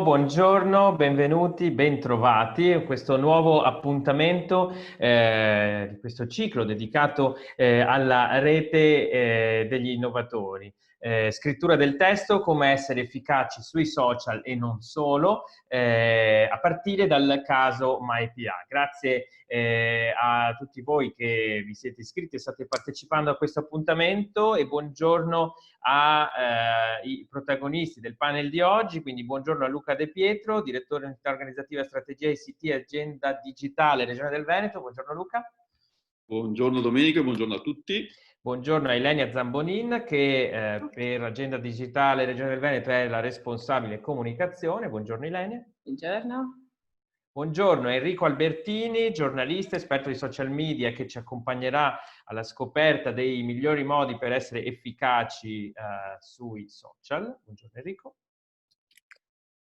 Buongiorno, benvenuti, bentrovati a questo nuovo appuntamento di questo ciclo dedicato alla rete degli innovatori. Scrittura del testo, come essere efficaci sui social e non solo, a partire dal caso MyPA. Grazie a tutti voi che vi siete iscritti e state partecipando a questo appuntamento e buongiorno ai protagonisti del panel di oggi, quindi buongiorno a Luca De Pietro, direttore unità organizzativa strategia ICT e agenda digitale Regione del Veneto. Buongiorno Luca. Buongiorno Domenico e buongiorno a tutti. Buongiorno a Ilenia Zambonin che per agenda digitale Regione del Veneto è la responsabile comunicazione. Buongiorno Ilenia. Buongiorno. Buongiorno Enrico Albertini, giornalista, esperto di social media che ci accompagnerà alla scoperta dei migliori modi per essere efficaci sui social. Buongiorno Enrico.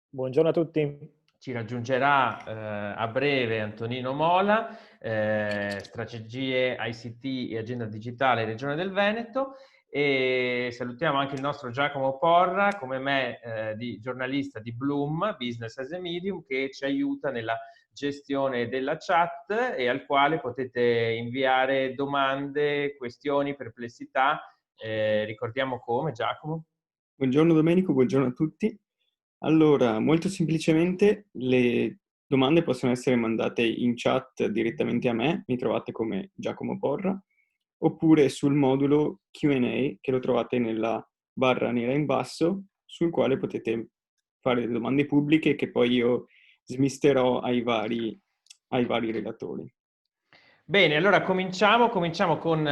Buongiorno a tutti. Ci raggiungerà a breve Antonino Mola, strategie ICT e agenda digitale Regione del Veneto, e salutiamo anche il nostro Giacomo Porra, come me di giornalista di Bloom, Business as a Medium, che ci aiuta nella gestione della chat e al quale potete inviare domande, questioni, perplessità. Ricordiamo come, Giacomo? Buongiorno Domenico, buongiorno a tutti. Allora, molto semplicemente le domande possono essere mandate in chat direttamente a me, mi trovate come Giacomo Porra, oppure sul modulo Q&A che lo trovate nella barra nera in basso, sul quale potete fare le domande pubbliche che poi io smisterò ai vari relatori. Bene, allora cominciamo con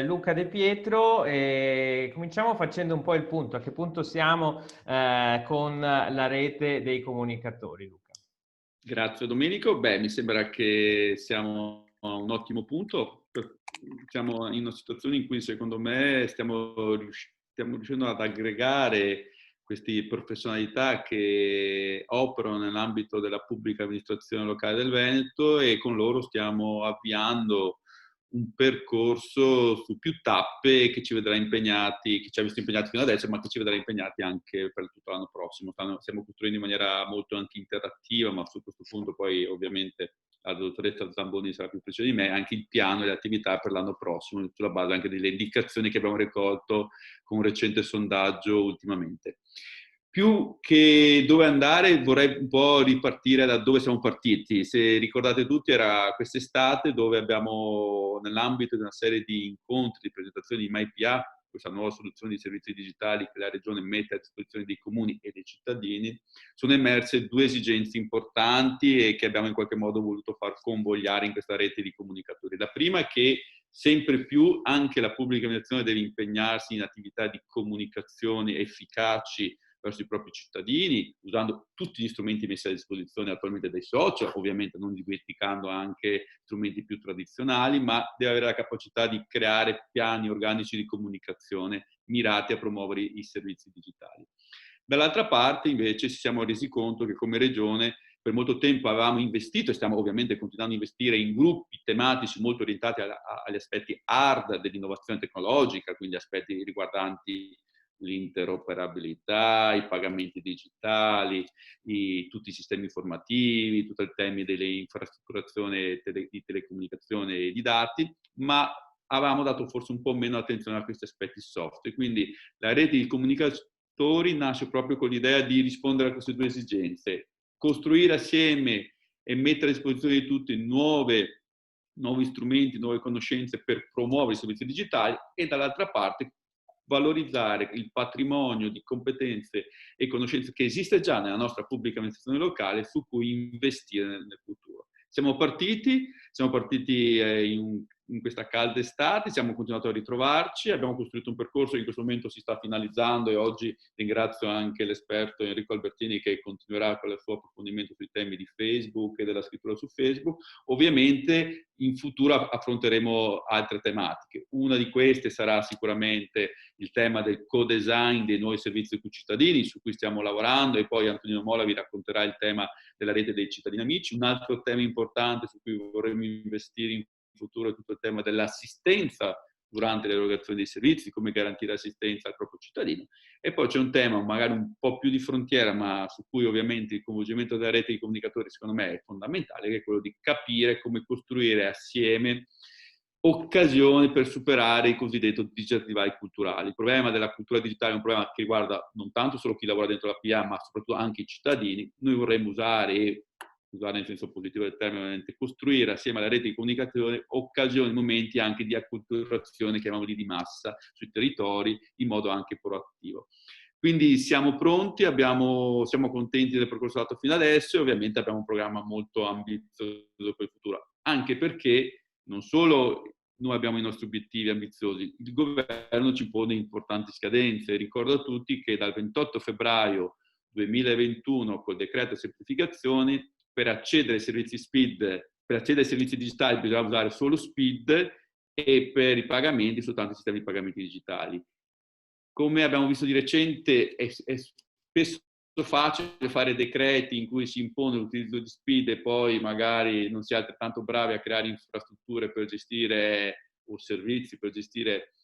Luca De Pietro e cominciamo facendo un po' il punto. A che punto siamo con la rete dei comunicatori, Luca? Grazie Domenico. Mi sembra che siamo a un ottimo punto. Siamo in una situazione in cui secondo me stiamo riuscendo ad aggregare queste professionalità che operano nell'ambito della pubblica amministrazione locale del Veneto e con loro stiamo avviando un percorso su più tappe che ci vedrà impegnati, che ci ha visto impegnati fino adesso, ma che ci vedrà impegnati anche per tutto l'anno prossimo. Stiamo costruendo in maniera molto anche interattiva, ma su questo punto poi ovviamente la dottoressa Zamboni sarà più precisa di me, anche il piano e le attività per l'anno prossimo, sulla base anche delle indicazioni che abbiamo raccolto con un recente sondaggio ultimamente. Più che dove andare, vorrei un po' ripartire da dove siamo partiti. Se ricordate tutti, era quest'estate dove abbiamo, nell'ambito di una serie di incontri, di presentazioni di MyPA, questa nuova soluzione di servizi digitali che la Regione mette a disposizione dei comuni e dei cittadini, sono emerse due esigenze importanti e che abbiamo in qualche modo voluto far convogliare in questa rete di comunicatori. La prima è che sempre più anche la pubblica amministrazione deve impegnarsi in attività di comunicazione efficaci verso i propri cittadini, usando tutti gli strumenti messi a disposizione attualmente dai social, ovviamente non dimenticando anche strumenti più tradizionali, ma deve avere la capacità di creare piani organici di comunicazione mirati a promuovere i servizi digitali. Dall'altra parte, invece, ci siamo resi conto che come Regione per molto tempo avevamo investito e stiamo ovviamente continuando a investire in gruppi tematici molto orientati agli aspetti hard dell'innovazione tecnologica, quindi aspetti riguardanti l'interoperabilità, i pagamenti digitali, tutti i sistemi informativi, tutto il tema delle infrastrutturazioni di telecomunicazione e di dati, ma avevamo dato forse un po' meno attenzione a questi aspetti soft. E quindi la rete di comunicatori nasce proprio con l'idea di rispondere a queste due esigenze, costruire assieme e mettere a disposizione di tutti nuovi strumenti, nuove conoscenze per promuovere i servizi digitali e dall'altra parte valorizzare il patrimonio di competenze e conoscenze che esiste già nella nostra pubblica amministrazione locale su cui investire nel futuro. Siamo partiti in questa calda estate, siamo continuati a ritrovarci, abbiamo costruito un percorso che in questo momento si sta finalizzando e oggi ringrazio anche l'esperto Enrico Albertini che continuerà con il suo approfondimento sui temi di Facebook e della scrittura su Facebook. Ovviamente in futuro affronteremo altre tematiche. Una di queste sarà sicuramente il tema del co-design dei nuovi servizi per i cittadini, su cui stiamo lavorando, e poi Antonino Mola vi racconterà il tema della rete dei cittadini amici. Un altro tema importante su cui vorremmo investire in futuro è tutto il tema dell'assistenza durante l'erogazione dei servizi, come garantire assistenza al proprio cittadino. E poi c'è un tema magari un po' più di frontiera, ma su cui ovviamente il coinvolgimento della rete di comunicatori secondo me è fondamentale, che è quello di capire come costruire assieme occasioni per superare il cosiddetto digital divide culturale. Il problema della cultura digitale è un problema che riguarda non tanto solo chi lavora dentro la PA, ma soprattutto anche i cittadini. Noi vorremmo usare nel senso positivo del termine, ovviamente, costruire assieme alla rete di comunicazione occasioni, momenti anche di acculturazione, chiamiamoli di massa, sui territori, in modo anche proattivo. Quindi siamo pronti, siamo contenti del percorso fatto fino adesso e ovviamente abbiamo un programma molto ambizioso per il futuro, anche perché non solo noi abbiamo i nostri obiettivi ambiziosi, il governo ci pone importanti scadenze. Ricordo a tutti che dal 28 febbraio 2021 col decreto semplificazioni per accedere ai servizi SPID, per accedere ai servizi digitali bisogna usare solo SPID e per i pagamenti soltanto i sistemi di pagamenti digitali. Come abbiamo visto di recente, è spesso facile fare decreti in cui si impone l'utilizzo di SPID e poi magari non si è altrettanto bravi a creare infrastrutture per gestire o servizi per gestire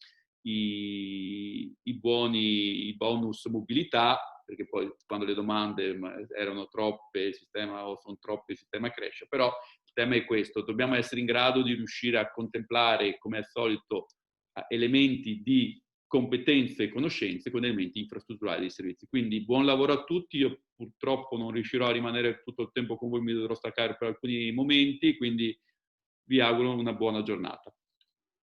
i bonus mobilità, perché poi quando le domande erano troppe il sistema o sono troppe il sistema cresce. Però il tema è questo: dobbiamo essere in grado di riuscire a contemplare, come al solito, elementi di competenze e conoscenze con elementi infrastrutturali dei servizi. Quindi buon lavoro a tutti. Io purtroppo non riuscirò a rimanere tutto il tempo con voi, mi dovrò staccare per alcuni momenti, quindi vi auguro una buona giornata.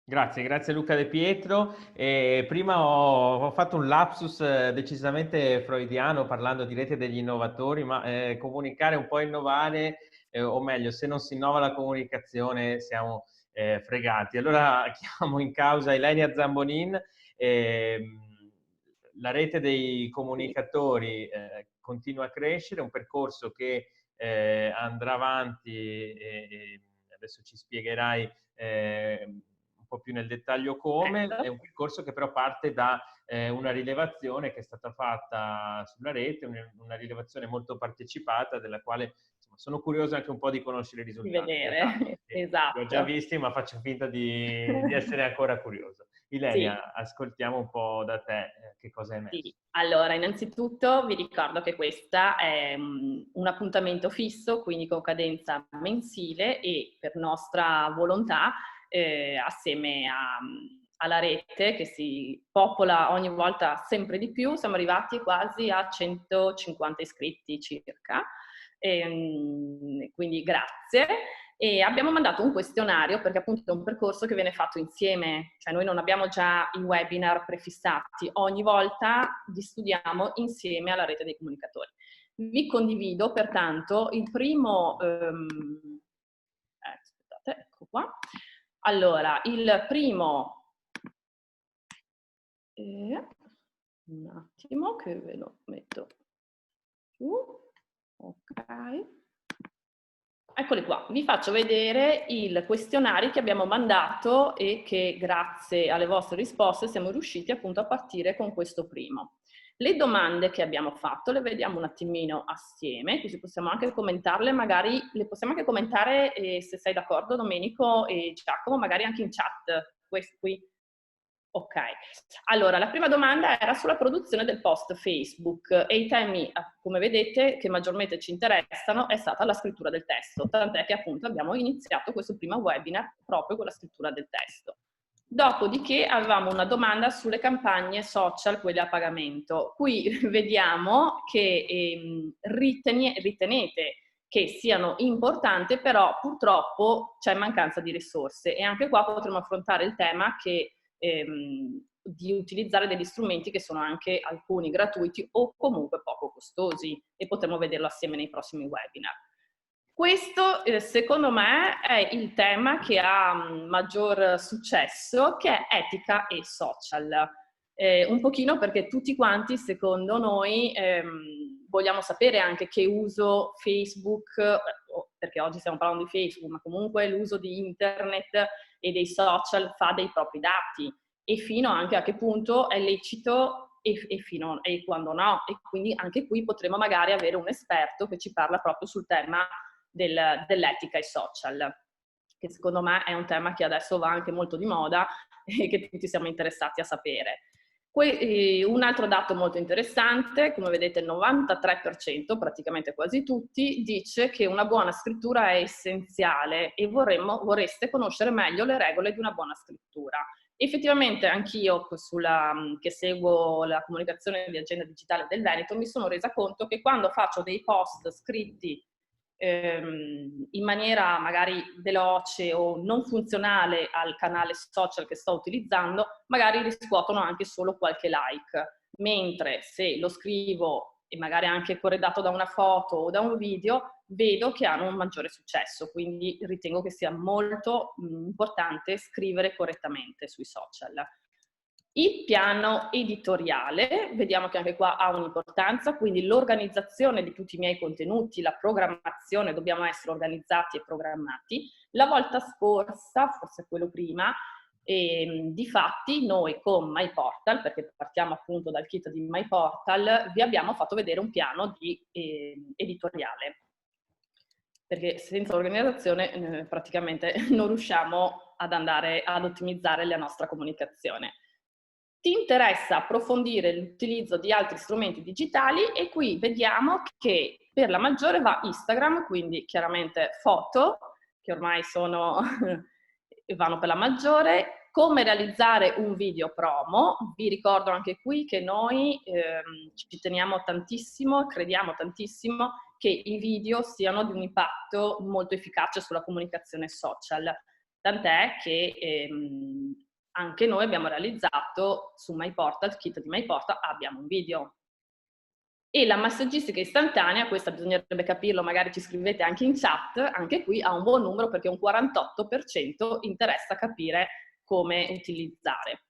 Grazie Luca De Pietro. Prima ho fatto un lapsus decisamente freudiano parlando di rete degli innovatori, ma comunicare un po' innovare, o meglio, se non si innova la comunicazione siamo fregati. Allora chiamo in causa Ilenia Zambonin. La rete dei comunicatori continua a crescere, un percorso che andrà avanti e adesso ci spiegherai un po' più nel dettaglio come. È un percorso che però parte da una rilevazione che è stata fatta sulla rete, una rilevazione molto partecipata, della quale insomma, sono curioso anche un po' di conoscere i risultati. Di vedere, esatto. Li ho già visti, ma faccio finta di essere ancora curioso. Ilenia, sì, ascoltiamo un po' da te che cosa è emerso. Sì. Allora, innanzitutto vi ricordo che questa è un appuntamento fisso, quindi con cadenza mensile e per nostra volontà, assieme alla rete che si popola ogni volta sempre di più, siamo arrivati quasi a 150 iscritti circa, quindi grazie. E abbiamo mandato un questionario perché appunto è un percorso che viene fatto insieme, cioè noi non abbiamo già i webinar prefissati, ogni volta li studiamo insieme alla rete dei comunicatori. Vi condivido pertanto il primo, aspettate, ecco qua. Allora, il primo, un attimo che ve lo metto su, ok. Eccoli qua, vi faccio vedere il questionario che abbiamo mandato e che grazie alle vostre risposte siamo riusciti appunto a partire con questo primo. Le domande che abbiamo fatto le vediamo un attimino assieme, così possiamo anche commentarle, magari le possiamo anche commentare se sei d'accordo Domenico e Giacomo, magari anche in chat, questo qui. Ok, allora la prima domanda era sulla produzione del post Facebook e i temi, come vedete, che maggiormente ci interessano è stata la scrittura del testo, tant'è che appunto abbiamo iniziato questo primo webinar proprio con la scrittura del testo. Dopodiché avevamo una domanda sulle campagne social, quelle a pagamento. Qui vediamo che ritenete che siano importanti, però purtroppo c'è mancanza di risorse e anche qua potremo affrontare il tema che di utilizzare degli strumenti che sono anche alcuni gratuiti o comunque poco costosi e potremo vederlo assieme nei prossimi webinar. Questo secondo me è il tema che ha maggior successo, che è etica e social. Un pochino perché tutti quanti secondo noi vogliamo sapere anche che uso Facebook, perché oggi stiamo parlando di Facebook, ma comunque l'uso di internet e dei social fa dei propri dati e fino anche a che punto è lecito e quando no. E quindi anche qui potremo magari avere un esperto che ci parla proprio sul tema dell'etica e social, che secondo me è un tema che adesso va anche molto di moda e che tutti siamo interessati a sapere. Un altro dato molto interessante, come vedete il 93%, praticamente quasi tutti, dice che una buona scrittura è essenziale e vorreste conoscere meglio le regole di una buona scrittura. Effettivamente anch'io che seguo la comunicazione di Agenda Digitale del Veneto mi sono resa conto che quando faccio dei post scritti in maniera magari veloce o non funzionale al canale social che sto utilizzando, magari riscuotono anche solo qualche like, mentre se lo scrivo e magari anche corredato da una foto o da un video, vedo che hanno un maggiore successo, quindi ritengo che sia molto importante scrivere correttamente sui social. Il piano editoriale, vediamo che anche qua ha un'importanza, quindi l'organizzazione di tutti i miei contenuti, la programmazione, dobbiamo essere organizzati e programmati. La volta scorsa, forse quello prima, difatti noi con MyPortal, perché partiamo appunto dal kit di MyPortal, vi abbiamo fatto vedere un piano editoriale, perché senza organizzazione praticamente non riusciamo ad ottimizzare la nostra comunicazione. Ti interessa approfondire l'utilizzo di altri strumenti digitali e qui vediamo che per la maggiore va Instagram, quindi chiaramente foto, che ormai vanno per la maggiore. Come realizzare un video promo, vi ricordo anche qui che noi ci teniamo tantissimo, crediamo tantissimo che i video siano di un impatto molto efficace sulla comunicazione social, tant'è che anche noi abbiamo realizzato su MyPortal, il kit di MyPortal, abbiamo un video. E la messaggistica istantanea, questa bisognerebbe capirlo, magari ci scrivete anche in chat, anche qui ha un buon numero perché un 48% interessa capire come utilizzare.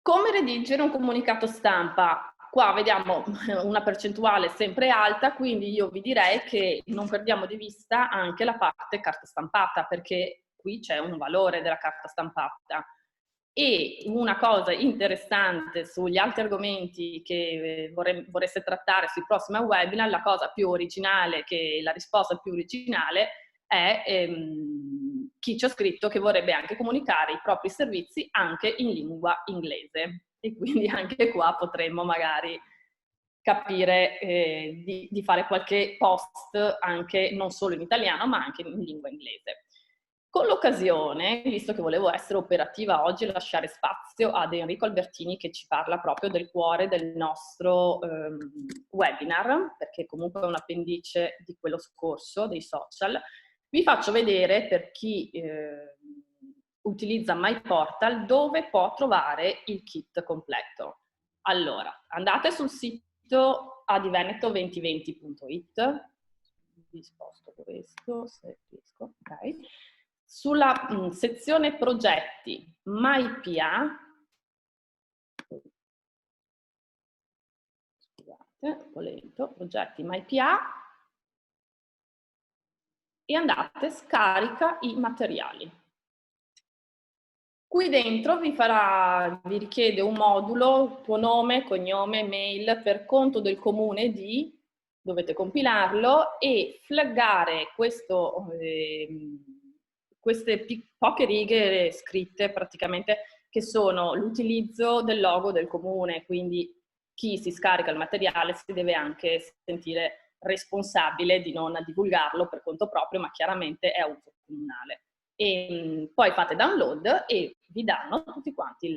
Come redigere un comunicato stampa? Qua vediamo una percentuale sempre alta, quindi io vi direi che non perdiamo di vista anche la parte carta stampata, perché qui c'è un valore della carta stampata. E una cosa interessante sugli altri argomenti che vorreste trattare sui prossimi webinar, la cosa più originale, la risposta più originale è chi ci ha scritto che vorrebbe anche comunicare i propri servizi anche in lingua inglese. E quindi anche qua potremmo magari capire di fare qualche post anche non solo in italiano ma anche in lingua inglese. Con l'occasione, visto che volevo essere operativa oggi e lasciare spazio ad Enrico Albertini che ci parla proprio del cuore del nostro webinar, perché comunque è un appendice di quello scorso, dei social, vi faccio vedere per chi utilizza MyPortal dove può trovare il kit completo. Allora, andate sul sito adiveneto2020.it, vi sposto questo se riesco, ok. Sulla sezione progetti MyPA, scusate, un po' lento, progetti MyPA, e andate scarica i materiali. Qui dentro vi richiede un modulo, tuo nome, cognome, mail, per conto del comune di, dovete compilarlo e flaggare queste poche righe scritte praticamente che sono l'utilizzo del logo del comune, quindi chi si scarica il materiale si deve anche sentire responsabile di non divulgarlo per conto proprio, ma chiaramente è a uso comunale. E poi fate download e vi danno tutti quanti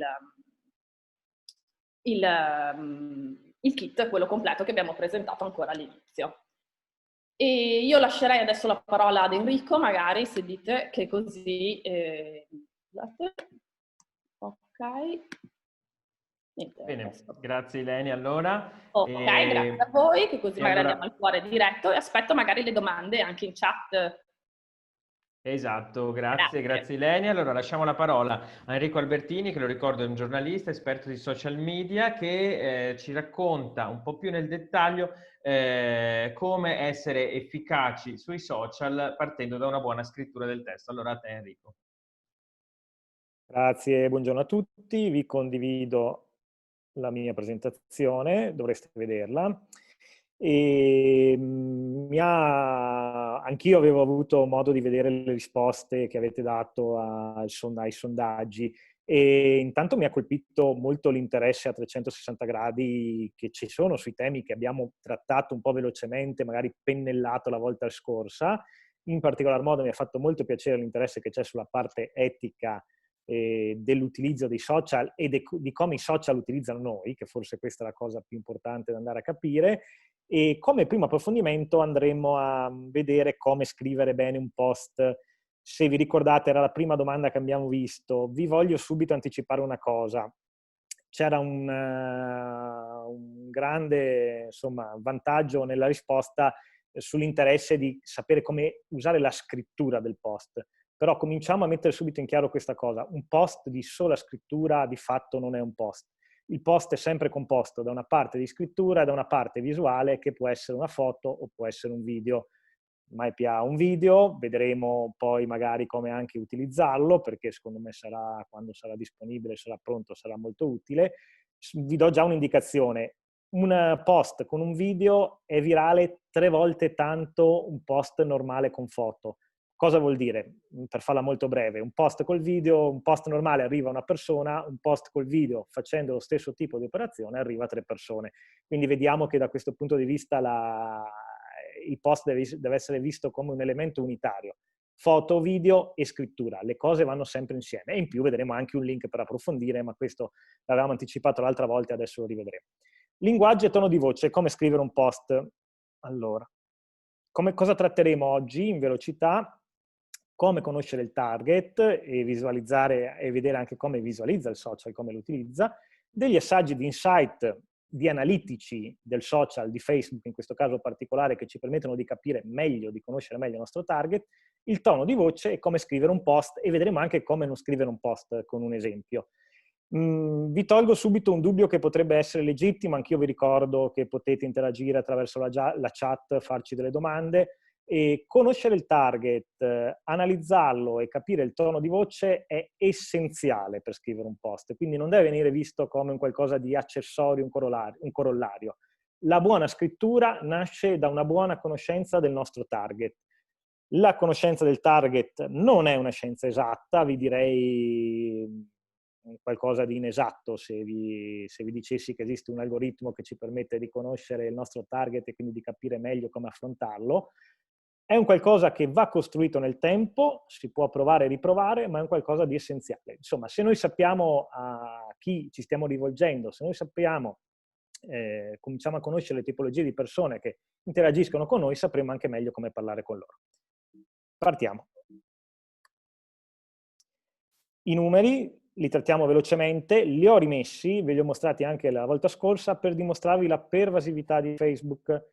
il kit, quello completo che abbiamo presentato ancora all'inizio. E io lascerei adesso la parola ad Enrico, magari se dite che così... ok. Niente, Bene, adesso. grazie Ilenia allora. Ok, grazie a voi, che così magari allora... andiamo al cuore diretto e aspetto magari le domande anche in chat. Esatto, grazie Ilenia. Allora lasciamo la parola a Enrico Albertini, che lo ricordo è un giornalista esperto di social media, che ci racconta un po' più nel dettaglio come essere efficaci sui social partendo da una buona scrittura del testo. Allora a te Enrico. Grazie, buongiorno a tutti. Vi condivido la mia presentazione, dovreste vederla. E Anch'io avevo avuto modo di vedere le risposte che avete dato ai sondaggi e intanto mi ha colpito molto l'interesse a 360 gradi che ci sono sui temi che abbiamo trattato un po' velocemente, magari pennellato la volta scorsa. In particolar modo mi ha fatto molto piacere l'interesse che c'è sulla parte etica dell'utilizzo dei social e di come i social utilizzano noi, che forse questa è la cosa più importante da andare a capire. E come primo approfondimento andremo a vedere come scrivere bene un post. Se vi ricordate, era la prima domanda che abbiamo visto. Vi voglio subito anticipare una cosa. C'era un grande, insomma, vantaggio nella risposta sull'interesse di sapere come usare la scrittura del post. Però cominciamo a mettere subito in chiaro questa cosa. Un post di sola scrittura di fatto non è un post. Il post è sempre composto da una parte di scrittura e da una parte visuale che può essere una foto o può essere un video. Mai più un video, vedremo poi magari come anche utilizzarlo, perché secondo me sarà, quando sarà disponibile, sarà pronto, sarà molto utile. Vi do già un'indicazione. Un post con un video è virale 3 volte tanto un post normale con foto. Cosa vuol dire? Per farla molto breve, un post col video, un post normale arriva a una persona, un post col video facendo lo stesso tipo di operazione arriva a 3 persone. Quindi vediamo che da questo punto di vista il post deve essere visto come un elemento unitario. Foto, video e scrittura, le cose vanno sempre insieme. E in più vedremo anche un link per approfondire, ma questo l'avevamo anticipato l'altra volta e adesso lo rivedremo. Linguaggio e tono di voce, come scrivere un post. Allora, cosa tratteremo oggi in velocità? Come conoscere il target e visualizzare e vedere anche come visualizza il social, come lo utilizza, degli assaggi di insight, di analitici del social, di Facebook in questo caso particolare, che ci permettono di capire meglio, di conoscere meglio il nostro target, il tono di voce e come scrivere un post, e vedremo anche come non scrivere un post con un esempio. Vi tolgo subito un dubbio che potrebbe essere legittimo, anch'io vi ricordo che potete interagire attraverso la chat, farci delle domande. E conoscere il target, analizzarlo e capire il tono di voce è essenziale per scrivere un post, quindi non deve venire visto come un qualcosa di accessorio, un corollario. La buona scrittura nasce da una buona conoscenza del nostro target. La conoscenza del target non è una scienza esatta, vi direi qualcosa di inesatto se vi dicessi che esiste un algoritmo che ci permette di conoscere il nostro target e quindi di capire meglio come affrontarlo. È un qualcosa che va costruito nel tempo, si può provare e riprovare, ma è un qualcosa di essenziale. Insomma, se noi sappiamo a chi ci stiamo rivolgendo, se noi sappiamo, cominciamo a conoscere le tipologie di persone che interagiscono con noi, sapremo anche meglio come parlare con loro. Partiamo. I numeri li trattiamo velocemente, li ho rimessi, ve li ho mostrati anche la volta scorsa per dimostrarvi la pervasività di Facebook.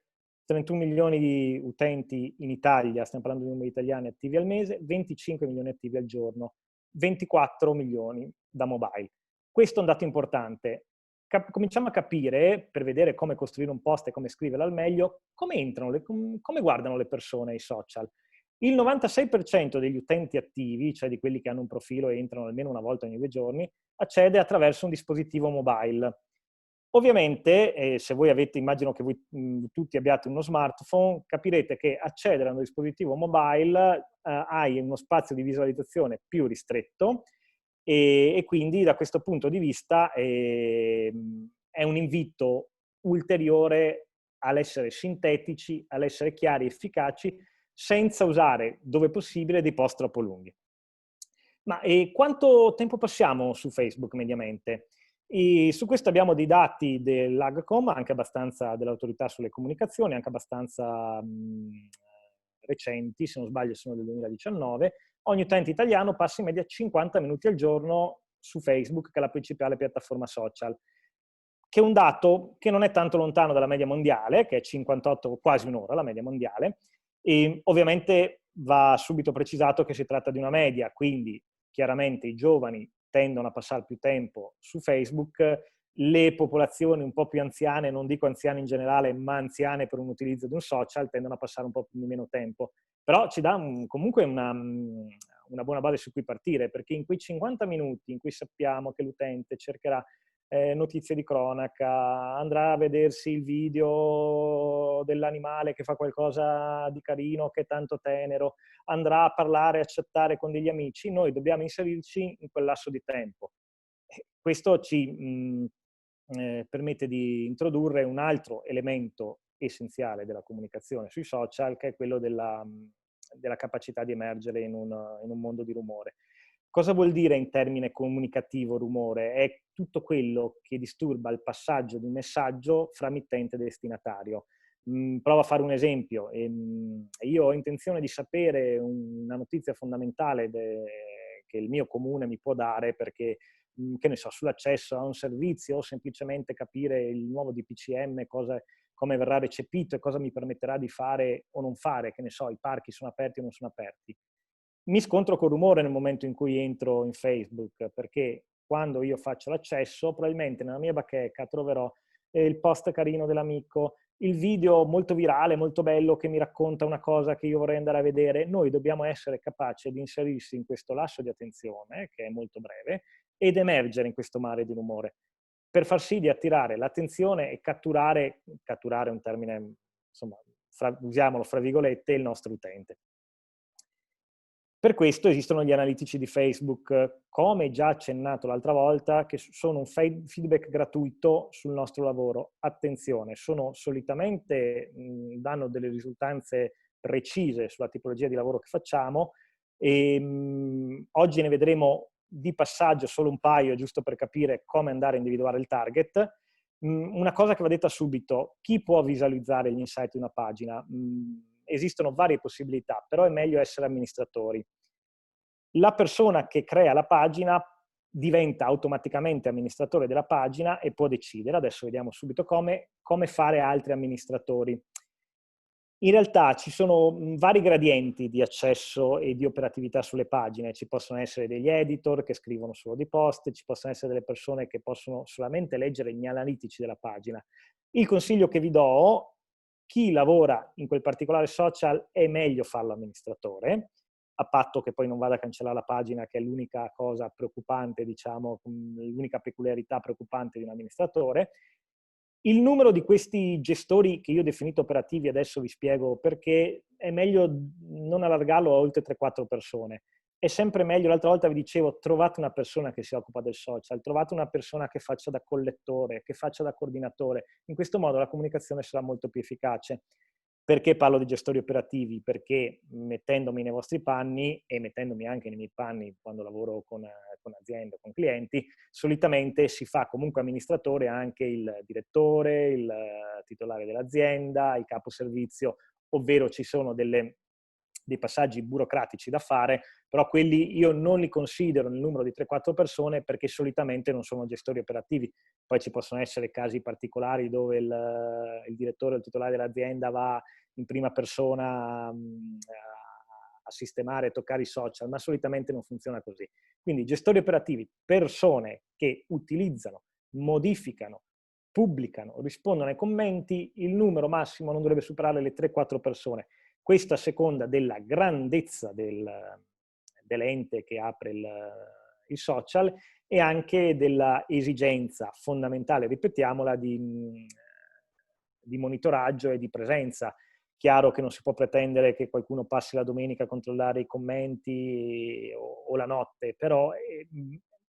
31 milioni di utenti in Italia, stiamo parlando di numeri italiani attivi al mese, 25 milioni attivi al giorno, 24 milioni da mobile. Questo è un dato importante. Cominciamo a capire, per vedere come costruire un post e come scriverlo al meglio, come entrano, come guardano le persone ai social. Il 96% degli utenti attivi, cioè di quelli che hanno un profilo e entrano almeno una volta ogni 2 giorni, accede attraverso un dispositivo mobile. Ovviamente, se voi avete, immagino che voi tutti abbiate uno smartphone, capirete che accedere a un dispositivo mobile hai uno spazio di visualizzazione più ristretto e quindi da questo punto di vista è un invito ulteriore all'essere sintetici, all'essere chiari e efficaci, senza usare, dove possibile, dei post troppo lunghi. Ma quanto tempo passiamo su Facebook mediamente? E su questo abbiamo dei dati dell'Agcom, anche abbastanza dell'autorità sulle comunicazioni, anche abbastanza recenti, se non sbaglio sono del 2019. Ogni utente italiano passa in media 50 minuti al giorno su Facebook, che è la principale piattaforma social, che è un dato che non è tanto lontano dalla media mondiale, che è 58, quasi un'ora la media mondiale, e ovviamente va subito precisato che si tratta di una media, quindi chiaramente i giovani tendono a passare più tempo su Facebook, le popolazioni un po' più anziane, non dico anziane in generale, ma anziane per un utilizzo di un social, tendono a passare un po' di meno tempo. Però ci dà comunque una buona base su cui partire, perché in quei 50 minuti in cui sappiamo che l'utente cercherà notizie di cronaca, andrà a vedersi il video dell'animale che fa qualcosa di carino, che è tanto tenero, andrà a parlare, a chattare con degli amici, noi dobbiamo inserirci in quel lasso di tempo. Questo ci permette di introdurre un altro elemento essenziale della comunicazione sui social, che è quello della capacità di emergere in un mondo di rumore. Cosa vuol dire in termine comunicativo rumore? È tutto quello che disturba il passaggio di un messaggio fra mittente e destinatario. Provo a fare un esempio. Io ho intenzione di sapere una notizia fondamentale che il mio comune mi può dare perché, che ne so, sull'accesso a un servizio o semplicemente capire il nuovo DPCM, come verrà recepito e cosa mi permetterà di fare o non fare, che ne so, i parchi sono aperti o non sono aperti. Mi scontro col rumore nel momento in cui entro in Facebook, perché quando io faccio l'accesso, probabilmente nella mia bacheca troverò il post carino dell'amico, il video molto virale, molto bello, che mi racconta una cosa che io vorrei andare a vedere. Noi dobbiamo essere capaci di inserirsi in questo lasso di attenzione, che è molto breve, ed emergere in questo mare di rumore, per far sì di attirare l'attenzione e catturare è un termine, insomma, usiamolo fra virgolette, il nostro utente. Per questo esistono gli analitici di Facebook, come già accennato l'altra volta, che sono un feedback gratuito sul nostro lavoro. Attenzione, solitamente danno delle risultanze precise sulla tipologia di lavoro che facciamo e oggi ne vedremo di passaggio solo un paio, giusto per capire come andare a individuare il target. Una cosa che va detta subito: chi può visualizzare gli insight di una pagina? Esistono varie possibilità, però è meglio essere amministratori. La persona che crea la pagina diventa automaticamente amministratore della pagina e può decidere, adesso vediamo subito come fare altri amministratori. In realtà ci sono vari gradienti di accesso e di operatività sulle pagine. Ci possono essere degli editor che scrivono solo dei post, ci possono essere delle persone che possono solamente leggere gli analitici della pagina. Il consiglio che vi do: chi lavora in quel particolare social è meglio farlo amministratore, a patto che poi non vada a cancellare la pagina, che è l'unica cosa preoccupante, diciamo, l'unica peculiarità preoccupante di un amministratore. Il numero di questi gestori che io ho definito operativi, adesso vi spiego perché, è meglio non allargarlo a oltre 3-4 persone. È sempre meglio, l'altra volta vi dicevo, trovate una persona che si occupa del social, trovate una persona che faccia da collettore, che faccia da coordinatore. In questo modo la comunicazione sarà molto più efficace. Perché parlo di gestori operativi? Perché mettendomi nei vostri panni e mettendomi anche nei miei panni quando lavoro con aziende o con clienti, solitamente si fa comunque amministratore anche il direttore, il titolare dell'azienda, il capo servizio, ovvero ci sono dei passaggi burocratici da fare, però quelli io non li considero nel numero di 3-4 persone perché solitamente non sono gestori operativi. Poi ci possono essere casi particolari dove il direttore o il titolare dell'azienda va in prima persona a sistemare e toccare i social, ma solitamente non funziona così. Quindi gestori operativi, persone che utilizzano, modificano, pubblicano, rispondono ai commenti, il numero massimo non dovrebbe superare le 3-4 persone. Questo a seconda della grandezza dell'ente che apre il social e anche della esigenza fondamentale, ripetiamola, di monitoraggio e di presenza. Chiaro che non si può pretendere che qualcuno passi la domenica a controllare i commenti o la notte, però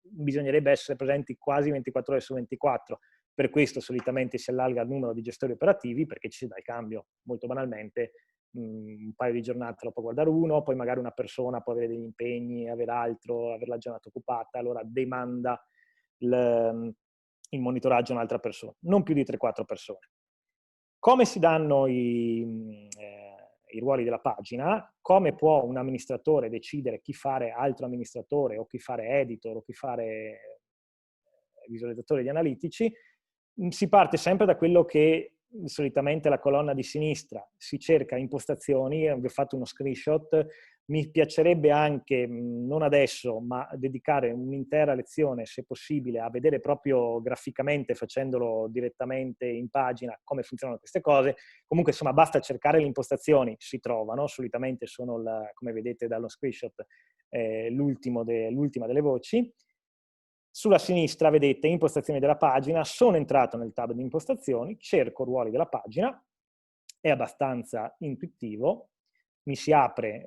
bisognerebbe essere presenti quasi 24 ore su 24. Per questo solitamente si allarga il numero di gestori operativi, perché ci si dà il cambio, molto banalmente. Un paio di giornate lo può guardare uno, poi magari una persona può avere degli impegni, avere altro, avere la giornata occupata, allora demanda il monitoraggio a un'altra persona, non più di 3-4 persone. Come si danno i ruoli della pagina? Come può un amministratore decidere chi fare altro amministratore o chi fare editor o chi fare visualizzatore di analitici? Si parte sempre da quello che solitamente la colonna di sinistra, si cerca impostazioni, vi ho fatto uno screenshot. Mi piacerebbe anche, non adesso, ma dedicare un'intera lezione, se possibile, a vedere proprio graficamente, facendolo direttamente in pagina, come funzionano queste cose. Comunque, insomma, basta cercare le impostazioni, si trovano, solitamente sono, come vedete dallo screenshot, l'ultima delle voci. Sulla sinistra vedete impostazioni della pagina, sono entrato nel tab di impostazioni, cerco ruoli della pagina, è abbastanza intuitivo, mi si apre,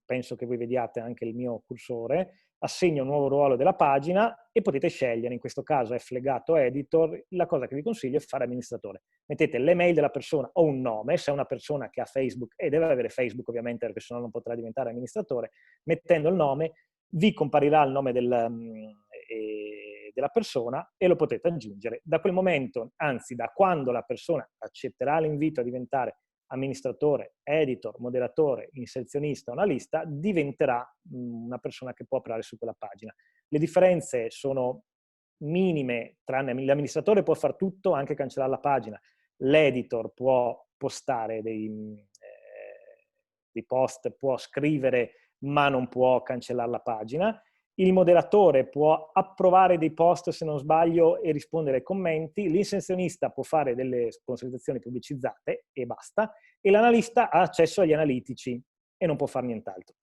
penso che voi vediate anche il mio cursore, assegno un nuovo ruolo della pagina e potete scegliere, in questo caso è flegato editor, la cosa che vi consiglio è fare amministratore. Mettete l'email della persona o un nome, se è una persona che ha Facebook, e deve avere Facebook ovviamente perché sennò non potrà diventare amministratore, mettendo il nome vi comparirà il nome della persona e lo potete aggiungere. Da quel momento, anzi da quando la persona accetterà l'invito a diventare amministratore, editor, moderatore, inserzionista o analista, diventerà una persona che può operare su quella pagina. Le differenze sono minime, tranne l'amministratore può fare tutto, anche cancellare la pagina. L'editor può postare dei post, può scrivere ma non può cancellare la pagina. Il moderatore può approvare dei post, se non sbaglio, e rispondere ai commenti. L'inserzionista può fare delle sponsorizzazioni pubblicizzate e basta. E l'analista ha accesso agli analitici e non può fare nient'altro.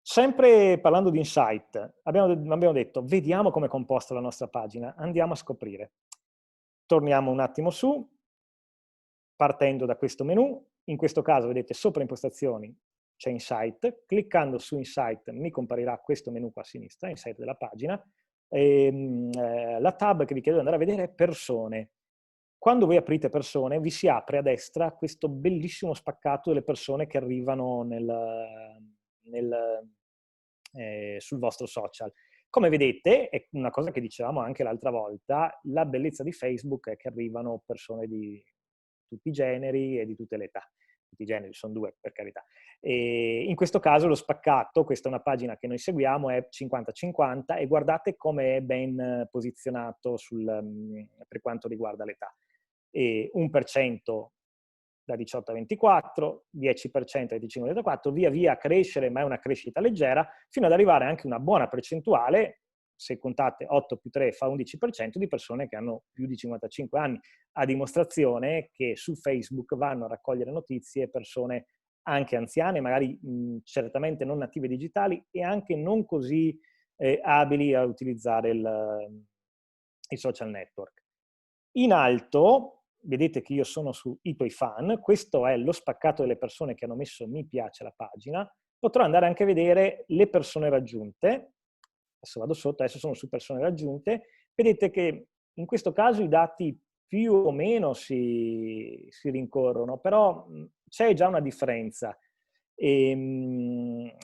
Sempre parlando di insight, abbiamo detto, vediamo come è composta la nostra pagina, andiamo a scoprire. Torniamo un attimo su, partendo da questo menu. In questo caso, vedete, sopra impostazioni c'è Insight, cliccando su Insight mi comparirà questo menu qua a sinistra, Insight della pagina, la tab che vi chiedo di andare a vedere è Persone. Quando voi aprite Persone vi si apre a destra questo bellissimo spaccato delle persone che arrivano sul vostro social. Come vedete, è una cosa che dicevamo anche l'altra volta, la bellezza di Facebook è che arrivano persone di tutti i generi e di tutte le età. Tutti i generi, sono due per carità. E in questo caso lo spaccato, questa è una pagina che noi seguiamo, è 50-50 e guardate come è ben posizionato per quanto riguarda l'età. 1% da 18 a 24, 10% da 25 a 34, via via a crescere, ma è una crescita leggera, fino ad arrivare anche una buona percentuale, se contate 8 più 3 fa 11%, di persone che hanno più di 55 anni, a dimostrazione che su Facebook vanno a raccogliere notizie persone anche anziane, magari certamente non native digitali e anche non così abili a utilizzare i social network. In alto, vedete che io sono su i tuoi fan, questo è lo spaccato delle persone che hanno messo mi piace alla pagina, potrò andare anche a vedere le persone raggiunte, adesso vado sotto, adesso sono su persone raggiunte, vedete che in questo caso i dati più o meno si rincorrono, però c'è già una differenza.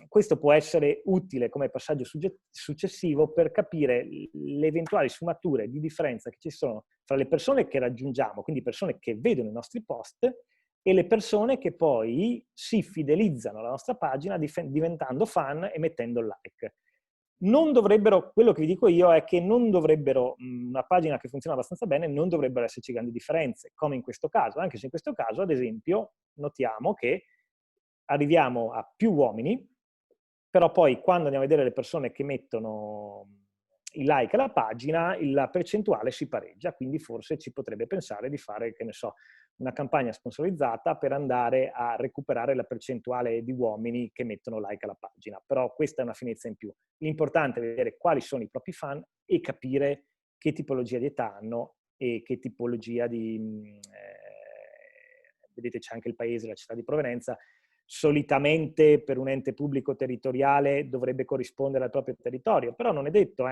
Questo può essere utile come passaggio successivo per capire le eventuali sfumature di differenza che ci sono tra le persone che raggiungiamo, quindi persone che vedono i nostri post, e le persone che poi si fidelizzano alla nostra pagina diventando fan e mettendo il like. Non dovrebbero, quello che vi dico io è che non dovrebbero, una pagina che funziona abbastanza bene, non dovrebbero esserci grandi differenze, come in questo caso, anche se in questo caso, ad esempio, notiamo che arriviamo a più uomini, però poi quando andiamo a vedere le persone che mettono i like alla pagina, la percentuale si pareggia, quindi forse ci potrebbe pensare di fare, che ne so, una campagna sponsorizzata per andare a recuperare la percentuale di uomini che mettono like alla pagina. Però questa è una finezza in più. L'importante è vedere quali sono i propri fan e capire che tipologia di età hanno e che tipologia di... vedete c'è anche il paese, la città di provenienza. Solitamente per un ente pubblico territoriale dovrebbe corrispondere al proprio territorio, però non è detto,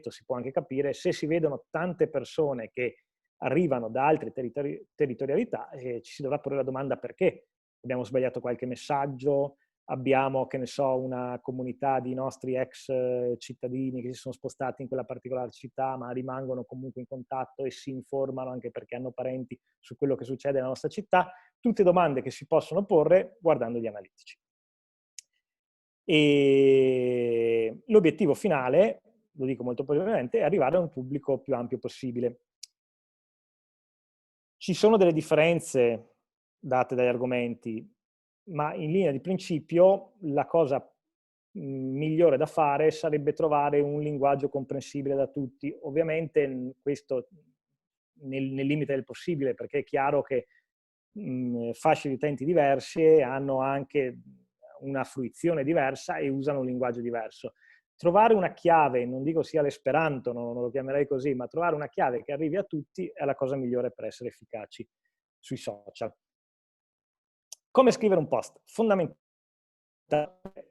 si può anche capire, se si vedono tante persone che arrivano da altre territorialità, ci si dovrà porre la domanda perché. Abbiamo sbagliato qualche messaggio, abbiamo, che ne so, una comunità di nostri ex cittadini che si sono spostati in quella particolare città, ma rimangono comunque in contatto e si informano anche perché hanno parenti su quello che succede nella nostra città. Tutte domande che si possono porre guardando gli analitici. E l'obiettivo finale, lo dico molto brevemente, è arrivare a un pubblico più ampio possibile. Ci sono delle differenze date dagli argomenti, ma in linea di principio la cosa migliore da fare sarebbe trovare un linguaggio comprensibile da tutti. Ovviamente questo nel limite del possibile, perché è chiaro che fasce di utenti diverse hanno anche una fruizione diversa e usano un linguaggio diverso. trovare una chiave, non dico sia l'esperanto, non lo chiamerei così, ma trovare una chiave che arrivi a tutti è la cosa migliore per essere efficaci sui social. Come scrivere un post? Fondamentale,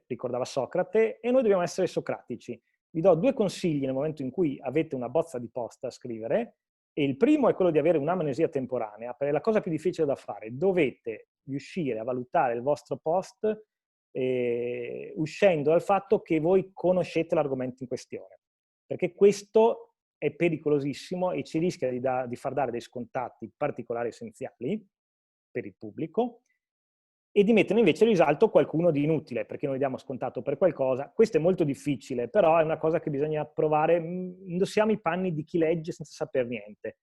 ricordava Socrate, e noi dobbiamo essere socratici. Vi do 2 consigli nel momento in cui avete una bozza di post da scrivere, e il primo è quello di avere un'amnesia temporanea, perché è la cosa più difficile da fare. Dovete riuscire a valutare il vostro post uscendo dal fatto che voi conoscete l'argomento in questione, perché questo è pericolosissimo e ci rischia di far dare dei scontati particolari essenziali per il pubblico e di mettere invece in risalto qualcuno di inutile, perché noi diamo scontato per qualcosa. Questo è molto difficile, però è una cosa che bisogna provare. Indossiamo i panni di chi legge senza saper niente.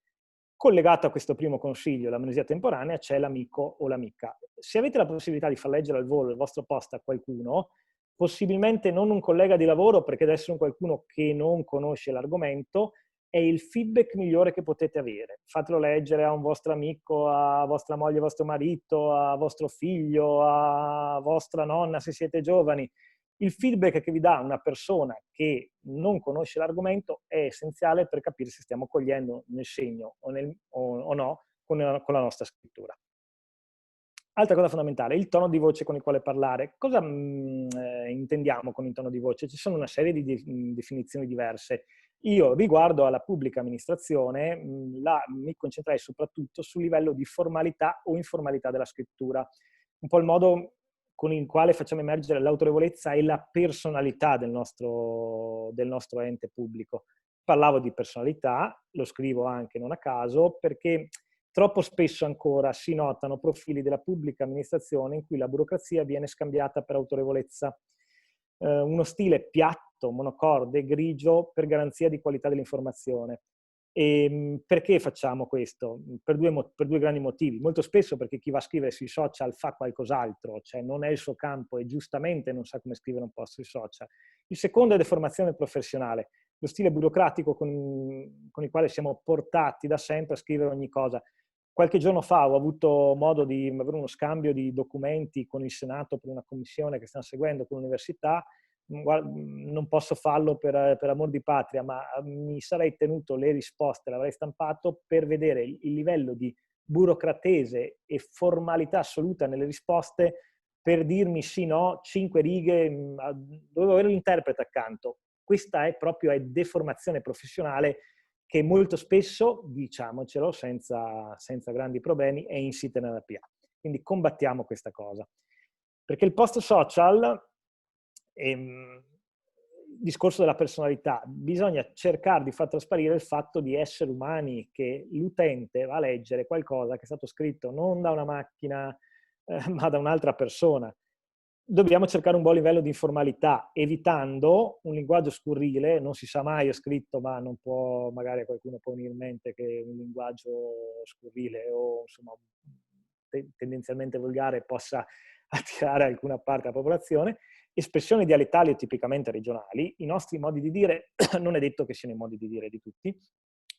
Collegato a questo primo consiglio, l'amnesia temporanea, c'è l'amico o l'amica. Se avete la possibilità di far leggere al volo il vostro post a qualcuno, possibilmente non un collega di lavoro, perché deve essere un qualcuno che non conosce l'argomento, è il feedback migliore che potete avere. Fatelo leggere a un vostro amico, a vostra moglie, vostro marito, a vostro figlio, a vostra nonna se siete giovani. Il feedback che vi dà una persona che non conosce l'argomento è essenziale per capire se stiamo cogliendo nel segno o no con la nostra scrittura. Altra cosa fondamentale, il tono di voce con il quale parlare. Cosa intendiamo con il tono di voce? Ci sono una serie di definizioni diverse. Io, riguardo alla pubblica amministrazione, mi concentrerei soprattutto sul livello di formalità o informalità della scrittura. Un po' il modo con il quale facciamo emergere l'autorevolezza e la personalità del nostro ente pubblico. Parlavo di personalità, lo scrivo anche non a caso, perché troppo spesso ancora si notano profili della pubblica amministrazione in cui la burocrazia viene scambiata per autorevolezza. Uno stile piatto, monocorde, grigio per garanzia di qualità dell'informazione. E perché facciamo questo? Per due grandi motivi. Molto spesso perché chi va a scrivere sui social fa qualcos'altro, cioè non è il suo campo e giustamente non sa come scrivere un post sui social. Il secondo è deformazione professionale, lo stile burocratico con il quale siamo portati da sempre a scrivere ogni cosa. Qualche giorno fa ho avuto modo di avere uno scambio di documenti con il Senato per una commissione che stiamo seguendo con l'università. Non posso farlo per amor di patria, ma mi sarei tenuto le risposte, l'avrei stampato per vedere il livello di burocratese e formalità assoluta nelle risposte per dirmi sì, no, 5 righe, dovevo avere l'interprete accanto. Questa è deformazione professionale che molto spesso, diciamocelo, senza grandi problemi, è insita nella PA. Quindi combattiamo questa cosa. Perché il post social, discorso della personalità, bisogna cercare di far trasparire il fatto di esseri umani, che l'utente va a leggere qualcosa che è stato scritto non da una macchina, ma da un'altra persona. Dobbiamo cercare un buon livello di informalità, evitando un linguaggio scurrile. Non si sa mai, è scritto, ma non può, magari a qualcuno può venire in mente che un linguaggio scurrile o insomma tendenzialmente volgare possa attirare alcuna parte della popolazione. Espressioni dialettali o tipicamente regionali, i nostri modi di dire non è detto che siano i modi di dire di tutti,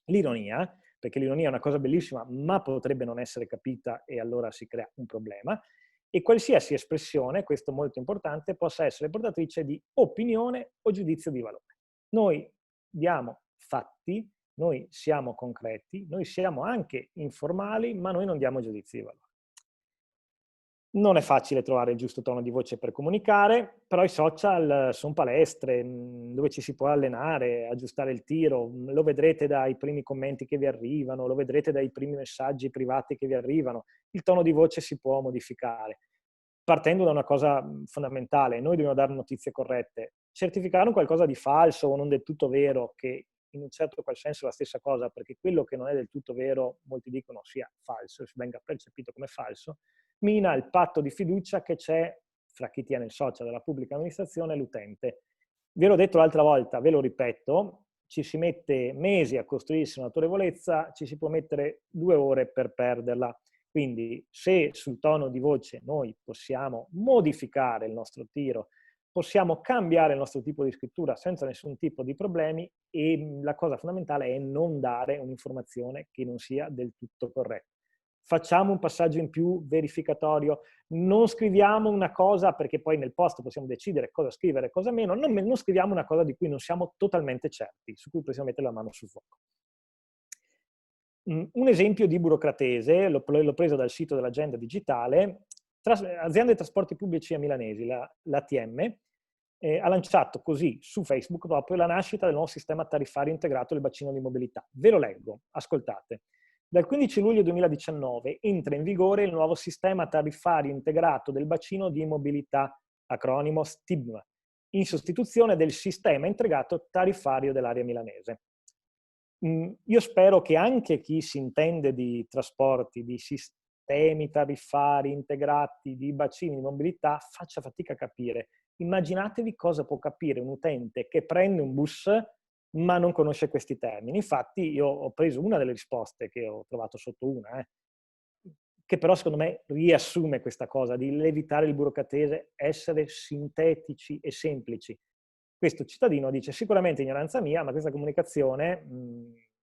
l'ironia, perché l'ironia è una cosa bellissima, ma potrebbe non essere capita e allora si crea un problema, e qualsiasi espressione, questo molto importante, possa essere portatrice di opinione o giudizio di valore. Noi diamo fatti, noi siamo concreti, noi siamo anche informali, ma noi non diamo giudizi di valore. Non è facile trovare il giusto tono di voce per comunicare, però i social sono palestre dove ci si può allenare, aggiustare il tiro. Lo vedrete dai primi commenti che vi arrivano, lo vedrete dai primi messaggi privati che vi arrivano. Il tono di voce si può modificare. Partendo da una cosa fondamentale, noi dobbiamo dare notizie corrette. Certificare un qualcosa di falso o non del tutto vero, che in un certo qual senso è la stessa cosa, perché quello che non è del tutto vero, molti dicono sia falso, venga percepito come falso, mina il patto di fiducia che c'è fra chi tiene il social della pubblica amministrazione e l'utente. Ve l'ho detto l'altra volta, ve lo ripeto, ci si mette mesi a costruirsi un'autorevolezza, ci si può mettere 2 ore per perderla. Quindi se sul tono di voce noi possiamo modificare il nostro tiro, possiamo cambiare il nostro tipo di scrittura senza nessun tipo di problemi, e la cosa fondamentale è non dare un'informazione che non sia del tutto corretta. facciamo un passaggio in più verificatorio, non scriviamo una cosa, perché poi nel post possiamo decidere cosa scrivere e cosa meno, non scriviamo una cosa di cui non siamo totalmente certi, su cui possiamo mettere la mano sul fuoco. Un esempio di burocratese, l'ho preso dal sito dell'agenda digitale, azienda dei trasporti pubblici a milanesi, l'ATM, ha lanciato così su Facebook proprio la nascita del nuovo sistema tariffario integrato del bacino di mobilità. Ve lo leggo, ascoltate. Dal 15 luglio 2019 entra in vigore il nuovo sistema tariffario integrato del bacino di mobilità, acronimo STIM, in sostituzione del sistema integrato tariffario dell'area milanese. Io spero che anche chi si intende di trasporti, di sistemi tariffari integrati, di bacini di mobilità, faccia fatica a capire. Immaginatevi cosa può capire un utente che prende un bus ma non conosce questi termini. Infatti io ho preso una delle risposte che ho trovato sotto una, che però secondo me riassume questa cosa di evitare il burocratese, essere sintetici e semplici. Questo cittadino dice sicuramente ignoranza mia, ma questa comunicazione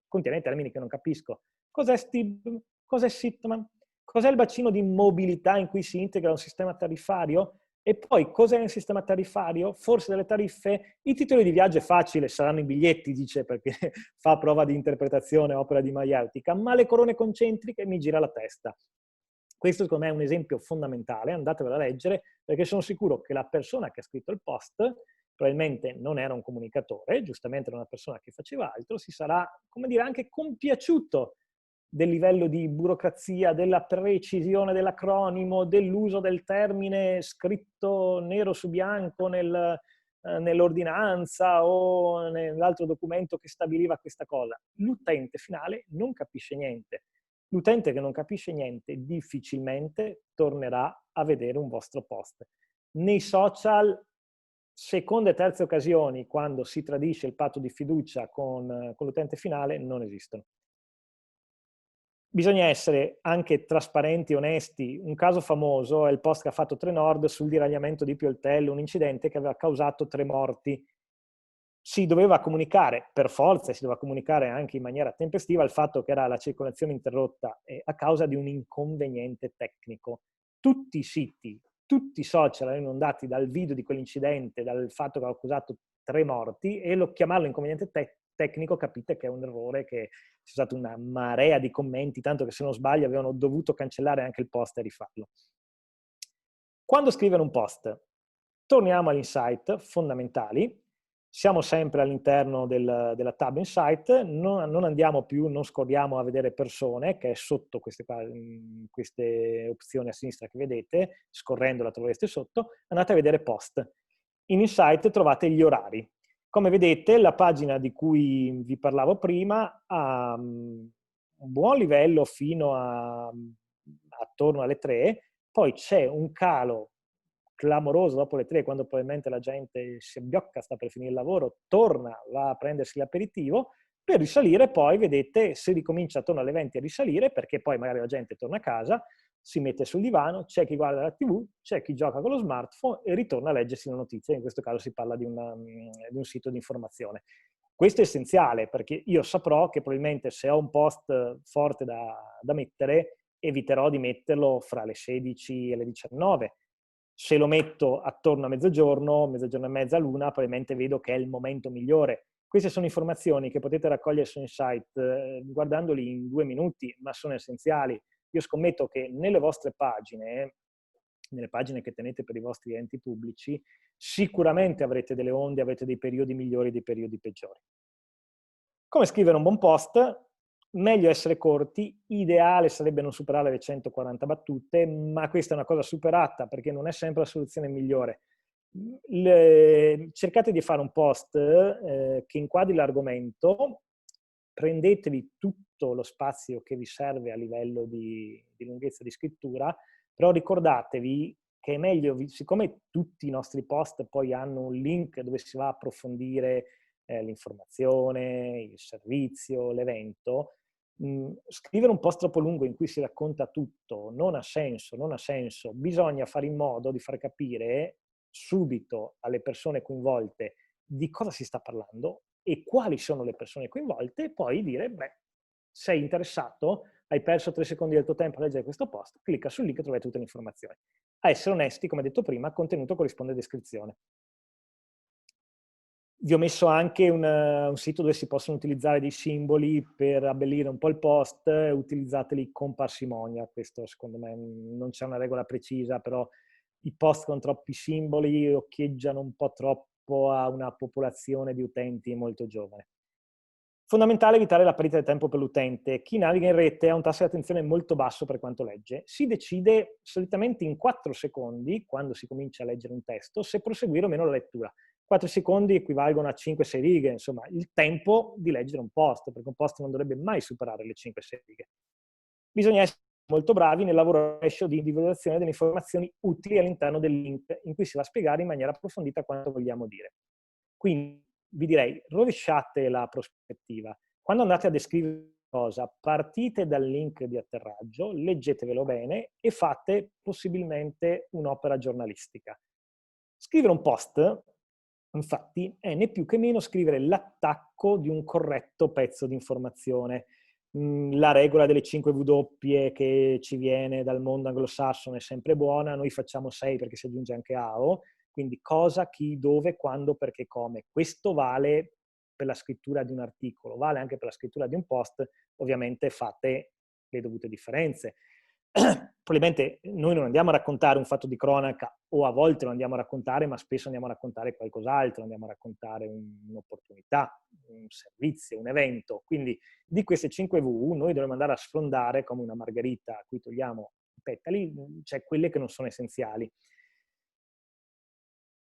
contiene termini che non capisco. Cos'è STIB? Cos'è SITMA? Cos'è il bacino di mobilità in cui si integra un sistema tariffario? E poi cos'è un sistema tariffario? Forse delle tariffe? I titoli di viaggio è facile, saranno i biglietti, dice, perché fa prova di interpretazione, opera di maieutica, ma le corone concentriche mi gira la testa. Questo secondo me è un esempio fondamentale, andatevelo a leggere, perché sono sicuro che la persona che ha scritto il post probabilmente non era un comunicatore, giustamente era una persona che faceva altro, si sarà, come dire, anche compiaciuto del livello di burocrazia, della precisione dell'acronimo, dell'uso del termine scritto nero su bianco nell'ordinanza o nell'altro documento che stabiliva questa cosa. L'utente finale non capisce niente. L'utente che non capisce niente difficilmente tornerà a vedere un vostro post. Nei social, seconde e terze occasioni, quando si tradisce il patto di fiducia con l'utente finale, non esistono. Bisogna essere anche trasparenti e onesti. Un caso famoso è il post che ha fatto Trenord sul deragliamento di Pioltello, un incidente che aveva causato 3 morti. Si doveva comunicare per forza, si doveva comunicare anche in maniera tempestiva il fatto che era la circolazione interrotta a causa di un inconveniente tecnico. Tutti i siti, tutti i social erano inondati dal video di quell'incidente, dal fatto che aveva causato 3 morti e chiamarlo inconveniente tecnico capite che è un errore, che c'è stata una marea di commenti, tanto che se non sbaglio avevano dovuto cancellare anche il post e rifarlo. Quando scrivere un post? Torniamo agli insight fondamentali. Siamo sempre all'interno della tab Insight, non andiamo più, non scorriamo a vedere persone, che è sotto queste opzioni a sinistra che vedete, scorrendo la troverete sotto, andate a vedere post. In Insight trovate gli orari. Come vedete, la pagina di cui vi parlavo prima ha un buon livello fino attorno alle 3, poi c'è un calo clamoroso dopo le 3, quando probabilmente la gente si abbiocca, sta per finire il lavoro, torna, va a prendersi l'aperitivo, per risalire poi, vedete, se ricomincia attorno alle 20 a risalire, perché poi magari la gente torna a casa, si mette sul divano, c'è chi guarda la TV, c'è chi gioca con lo smartphone e ritorna a leggersi la notizia. In questo caso si parla di un sito di informazione. Questo è essenziale, perché io saprò che probabilmente se ho un post forte da mettere, eviterò di metterlo fra le 16 e le 19. Se lo metto attorno a mezzogiorno e mezza, l'una, probabilmente vedo che è il momento migliore. Queste sono informazioni che potete raccogliere su Insight guardandoli in 2 minuti, ma sono essenziali. Io scommetto che nelle vostre pagine, nelle pagine che tenete per i vostri enti pubblici, sicuramente avrete delle onde, avrete dei periodi migliori e dei periodi peggiori. Come scrivere un buon post? Meglio essere corti, ideale sarebbe non superare le 140 battute, ma questa è una cosa superata perché non è sempre la soluzione migliore. Cercate di fare un post che inquadri l'argomento, prendetevi tutto lo spazio che vi serve a livello di lunghezza di scrittura, però ricordatevi che è meglio, siccome tutti i nostri post poi hanno un link dove si va a approfondire l'informazione, il servizio, l'evento, scrivere un post troppo lungo in cui si racconta tutto non ha senso, non ha senso. Bisogna fare in modo di far capire subito alle persone coinvolte di cosa si sta parlando e quali sono le persone coinvolte e poi dire, beh, sei interessato? hai perso 3 secondi del tuo tempo a leggere questo post, clicca sul link e trovi tutte le informazioni. A essere onesti, come detto prima, contenuto corrisponde a descrizione. Vi ho messo anche un sito dove si possono utilizzare dei simboli per abbellire un po' il post, utilizzateli con parsimonia. Questo secondo me non c'è una regola precisa, però i post con troppi simboli occhieggiano un po' troppo a una popolazione di utenti molto giovane. Fondamentale evitare la perdita di tempo per l'utente. Chi naviga in rete ha un tasso di attenzione molto basso per quanto legge. Si decide solitamente in 4 secondi, quando si comincia a leggere un testo, se proseguire o meno la lettura. 4 secondi equivalgono a 5-6 righe, insomma, il tempo di leggere un post, perché un post non dovrebbe mai superare le 5-6 righe. Bisogna essere molto bravi nel lavoro di individuazione delle informazioni utili all'interno del link, in cui si va a spiegare in maniera approfondita quanto vogliamo dire. Quindi vi direi, rovesciate la prospettiva. Quando andate a descrivere cosa, partite dal link di atterraggio, leggetevelo bene e fate possibilmente un'opera giornalistica. Scrivere un post, infatti, è né più che meno scrivere l'attacco di un corretto pezzo di informazione. La regola delle 5 W che ci viene dal mondo anglosassone è sempre buona, noi facciamo 6 perché si aggiunge anche AO, quindi cosa, chi, dove, quando, perché, come. Questo vale per la scrittura di un articolo, vale anche per la scrittura di un post, ovviamente fate le dovute differenze. Probabilmente noi non andiamo a raccontare un fatto di cronaca, o a volte lo andiamo a raccontare, ma spesso andiamo a raccontare qualcos'altro, andiamo a raccontare un'opportunità, un servizio, un evento. Quindi di queste 5 V noi dovremmo andare a sfrondare come una margherita a cui togliamo i petali, cioè quelle che non sono essenziali.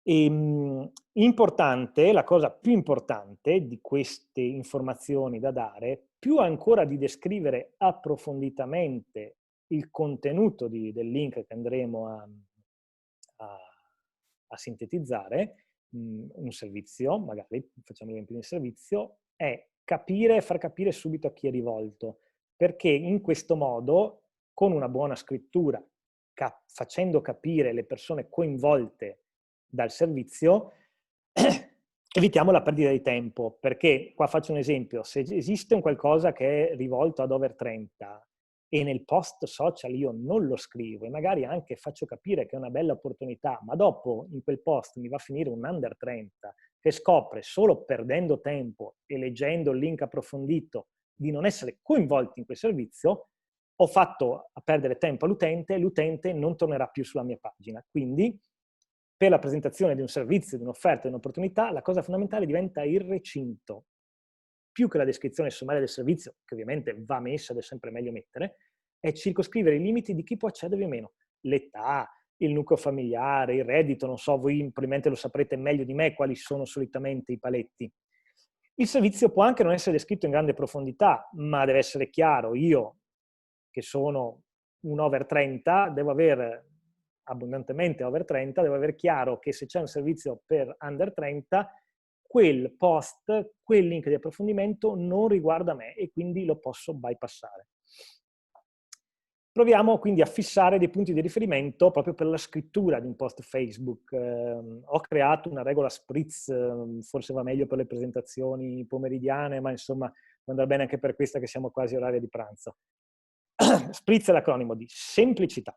Importante, la cosa più importante di queste informazioni da dare, più ancora di descrivere approfonditamente il contenuto del link che andremo a sintetizzare, un servizio, magari facciamo l'esempio di un servizio, è capire, far capire subito a chi è rivolto, perché in questo modo, con una buona scrittura, facendo capire le persone coinvolte dal servizio, evitiamo la perdita di tempo, perché, qua faccio un esempio, se esiste un qualcosa che è rivolto ad over 30 e nel post social io non lo scrivo e magari anche faccio capire che è una bella opportunità, ma dopo in quel post mi va a finire un under 30 che scopre solo perdendo tempo e leggendo il link approfondito di non essere coinvolti in quel servizio, ho fatto a perdere tempo all'utente e l'utente non tornerà più sulla mia pagina. Quindi per la presentazione di un servizio, di un'offerta, di un'opportunità, la cosa fondamentale diventa il recinto. Più che la descrizione sommaria del servizio, che ovviamente va messa ed è sempre meglio mettere, è circoscrivere i limiti di chi può accedere o meno. L'età, il nucleo familiare, il reddito, non so, voi probabilmente lo saprete meglio di me quali sono solitamente i paletti. Il servizio può anche non essere descritto in grande profondità, ma deve essere chiaro. Io, che sono un over 30, devo avere abbondantemente over 30, devo avere chiaro che se c'è un servizio per under 30, quel post, quel link di approfondimento non riguarda me e quindi lo posso bypassare. Proviamo quindi a fissare dei punti di riferimento proprio per la scrittura di un post Facebook. Ho creato una regola Spritz, forse va meglio per le presentazioni pomeridiane, ma insomma andrà bene anche per questa che siamo quasi oraria di pranzo. Spritz è l'acronimo di semplicità.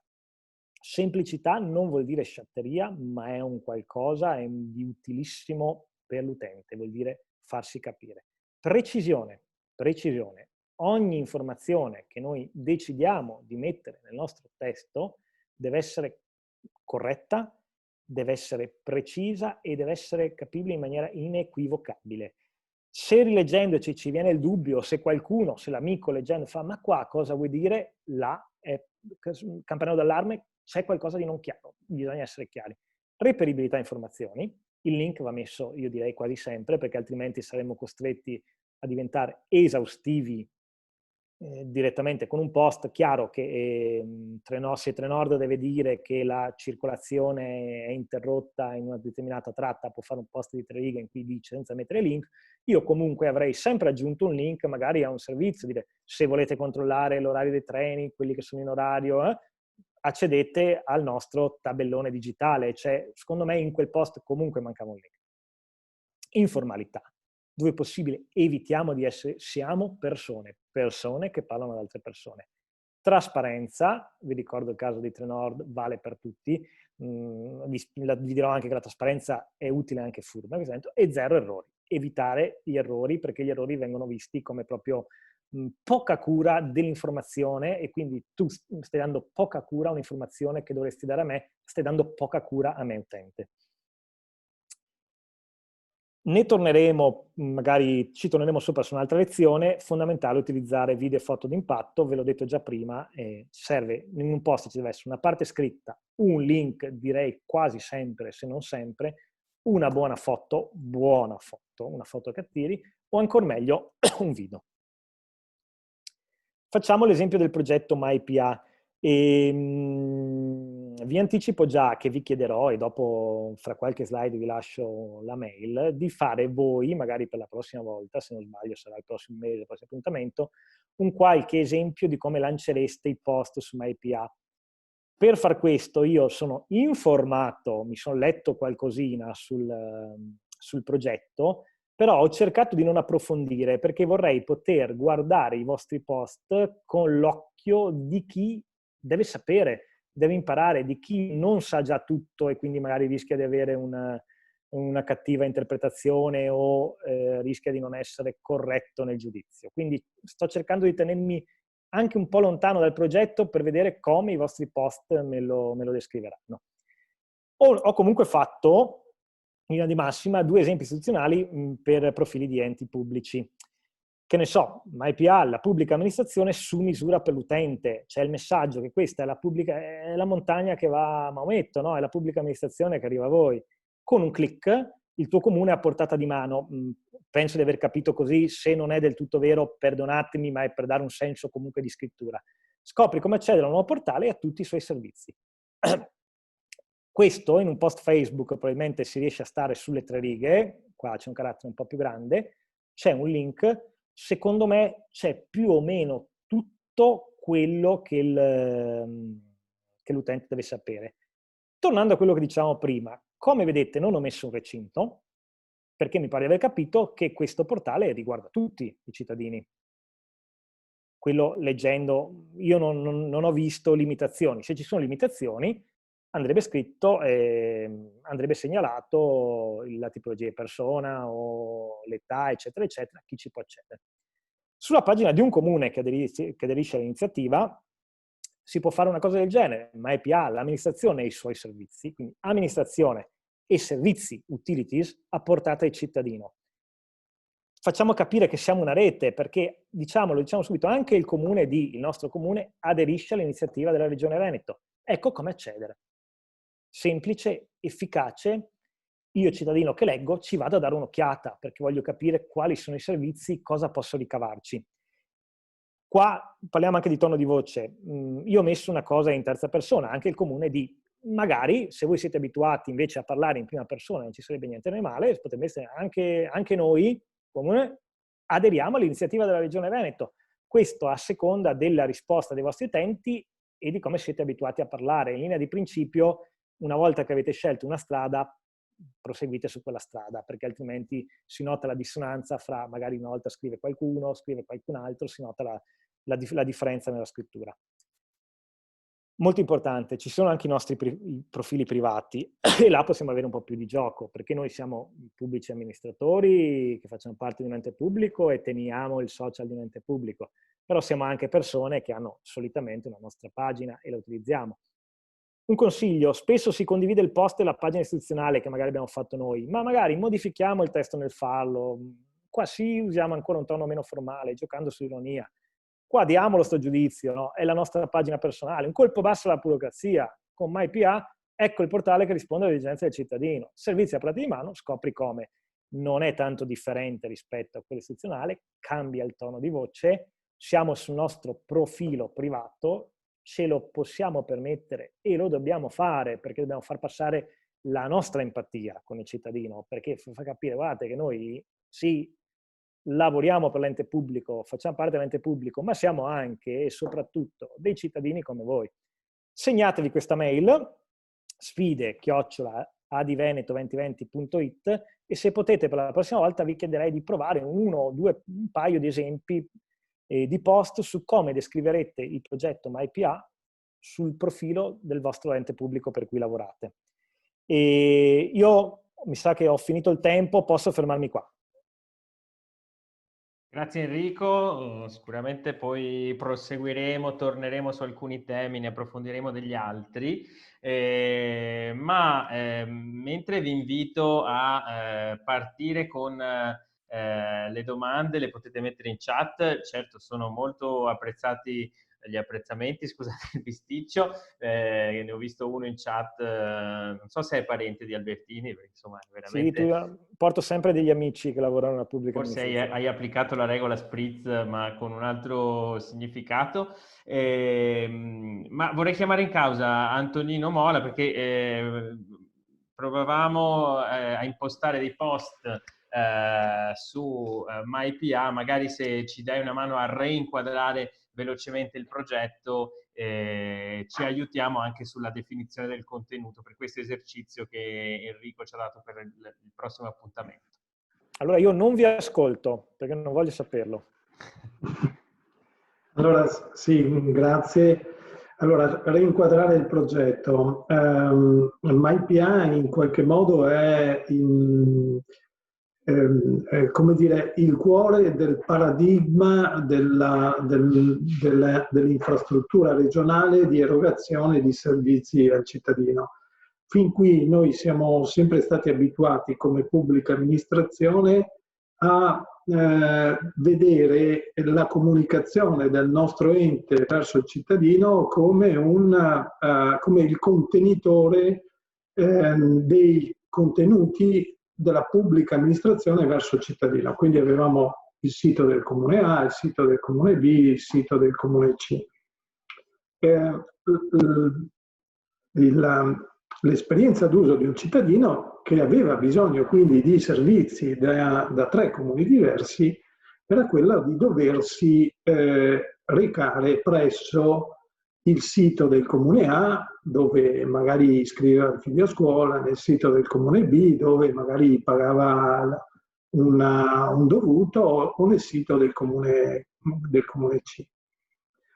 Semplicità non vuol dire sciatteria, ma è un qualcosa di utilissimo per l'utente, vuol dire farsi capire. Precisione, precisione. Ogni informazione che noi decidiamo di mettere nel nostro testo deve essere corretta, deve essere precisa e deve essere capibile in maniera inequivocabile. Se rileggendoci ci viene il dubbio, se qualcuno, se l'amico leggendo fa ma qua cosa vuoi dire? Là è campanello d'allarme, c'è qualcosa di non chiaro, bisogna essere chiari. Reperibilità informazioni, il link va messo, io direi quasi sempre, perché altrimenti saremmo costretti a diventare esaustivi direttamente con un post. Chiaro che se Trenord deve dire che la circolazione è interrotta in una determinata tratta, può fare un post di 3 righe in cui dice senza mettere link. Io comunque avrei sempre aggiunto un link magari a un servizio, dire se volete controllare l'orario dei treni, quelli che sono in orario, accedete al nostro tabellone digitale. Cioè, secondo me in quel post comunque mancava un link. Informalità. dove possibile evitiamo di essere, siamo persone che parlano ad altre persone. Trasparenza, vi ricordo il caso di Trenord, vale per tutti, vi dirò anche che la trasparenza è utile anche fuori da questo evento, e 0 errori. Evitare gli errori, perché gli errori vengono visti come proprio poca cura dell'informazione, e quindi tu stai dando poca cura a un'informazione che dovresti dare a me, stai dando poca cura a me utente. Ne torneremo, magari ci torneremo sopra su un'altra lezione. Fondamentale utilizzare video e foto d'impatto, ve l'ho detto già prima, serve in un post ci deve essere una parte scritta, un link, direi quasi sempre, se non sempre, una buona foto, una foto che attiri, o ancora meglio un video. Facciamo l'esempio del progetto MyPA. Vi anticipo già che vi chiederò, e dopo fra qualche slide vi lascio la mail, di fare voi, magari per la prossima volta, se non sbaglio sarà il prossimo mese, il prossimo appuntamento, un qualche esempio di come lancereste i post su MyPA. Per far questo io sono informato, mi sono letto qualcosina sul progetto, però ho cercato di non approfondire perché vorrei poter guardare i vostri post con l'occhio di chi deve sapere, deve imparare, di chi non sa già tutto e quindi magari rischia di avere una cattiva interpretazione o rischia di non essere corretto nel giudizio. Quindi sto cercando di tenermi anche un po' lontano dal progetto per vedere come i vostri post me lo descriveranno. Ho comunque fatto, in linea di massima, 2 esempi istituzionali per profili di enti pubblici. Che ne so, MyPA, la pubblica amministrazione su misura per l'utente. C'è il messaggio che questa è la montagna che va a Maometto, no? È la pubblica amministrazione che arriva a voi. Con un click il tuo comune è a portata di mano. Penso di aver capito così, se non è del tutto vero perdonatemi, ma è per dare un senso comunque di scrittura. Scopri come accedere a un nuovo portale e a tutti i suoi servizi. Questo in un post Facebook probabilmente si riesce a stare sulle 3 righe, qua c'è un carattere un po' più grande, c'è un link, secondo me c'è più o meno tutto quello che l'utente deve sapere. Tornando a quello che dicevamo prima, come vedete non ho messo un recinto, perché mi pare di aver capito che questo portale riguarda tutti i cittadini. Quello leggendo, io non ho visto limitazioni. Se ci sono limitazioni, andrebbe scritto, andrebbe segnalato la tipologia di persona o l'età, eccetera, eccetera, chi ci può accedere. Sulla pagina di un comune che aderisce all'iniziativa si può fare una cosa del genere, MyPA, l'amministrazione e i suoi servizi, quindi amministrazione e servizi, utilities, a portata del cittadino. Facciamo capire che siamo una rete, perché, diciamo subito, anche il nostro comune aderisce all'iniziativa della Regione Veneto. Ecco come accedere. Semplice, efficace, io cittadino che leggo ci vado a dare un'occhiata, perché voglio capire quali sono i servizi, cosa posso ricavarci. Qua parliamo anche di tono di voce. Io ho messo una cosa in terza persona, anche il comune di, magari, se voi siete abituati invece a parlare in prima persona, non ci sarebbe niente di male, potrebbe essere anche noi, comune, aderiamo all'iniziativa della Regione Veneto. Questo a seconda della risposta dei vostri utenti e di come siete abituati a parlare. In linea di principio, una volta che avete scelto una strada, proseguite su quella strada, perché altrimenti si nota la dissonanza fra, magari una volta scrive qualcuno, scrive qualcun altro, si nota la differenza nella scrittura. Molto importante, ci sono anche i nostri profili privati e là possiamo avere un po' più di gioco, perché noi siamo pubblici amministratori che facciamo parte di un ente pubblico e teniamo il social di un ente pubblico, però siamo anche persone che hanno solitamente una nostra pagina e la utilizziamo. Un consiglio, spesso si condivide il post e la pagina istituzionale che magari abbiamo fatto noi, ma magari modifichiamo il testo nel farlo, qua sì usiamo ancora un tono meno formale, giocando sull'ironia. Qua diamolo sto giudizio, no? È la nostra pagina personale, un colpo basso alla burocrazia. Con MyPA, ecco il portale che risponde alle esigenze del cittadino. Servizi a portata di mano, scopri come. Non è tanto differente rispetto a quello istituzionale, cambia il tono di voce, siamo sul nostro profilo privato, ce lo possiamo permettere e lo dobbiamo fare perché dobbiamo far passare la nostra empatia con il cittadino, perché fa capire, guardate che noi sì, lavoriamo per l'ente pubblico, facciamo parte dell'ente pubblico, ma siamo anche e soprattutto dei cittadini come voi. Segnatevi questa mail, sfide@arete.it, adiveneto2020.it, e se potete per la prossima volta vi chiederei di provare un paio di esempi di post su come descriverete il progetto MyPA sul profilo del vostro ente pubblico per cui lavorate. E io mi sa che ho finito il tempo, posso fermarmi qua. Grazie Enrico, sicuramente poi proseguiremo, torneremo su alcuni temi, ne approfondiremo degli altri, mentre vi invito a partire con le domande, le potete mettere in chat, certo sono molto apprezzati gli apprezzamenti, scusate il bisticcio, ne ho visto uno in chat, non so se è parente di Albertini, perché insomma veramente... Sì, porto sempre degli amici che lavorano nella pubblica Forse amministrazione. hai applicato la regola Spritz, ma con un altro significato. Ma vorrei chiamare in causa Antonino Mola, perché provavamo a impostare dei post su MyPA, magari se ci dai una mano a reinquadrare velocemente il progetto, ci aiutiamo anche sulla definizione del contenuto per questo esercizio che Enrico ci ha dato per il prossimo appuntamento. Allora io non vi ascolto perché non voglio saperlo. Allora sì, grazie. Allora, reinquadrare il progetto. MyPA in qualche modo è come dire, il cuore del paradigma dell'infrastruttura regionale di erogazione di servizi al cittadino. Fin qui noi siamo sempre stati abituati come pubblica amministrazione a vedere la comunicazione del nostro ente verso il cittadino come il contenitore dei contenuti della pubblica amministrazione verso il cittadino. Quindi avevamo il sito del comune A, il sito del comune B, il sito del comune C. L'esperienza d'uso di un cittadino che aveva bisogno quindi di servizi da 3 comuni diversi era quella di doversi recare presso il sito del comune A, dove magari iscriveva il figlio a scuola, nel sito del comune B, dove magari pagava un dovuto, o nel sito del comune C.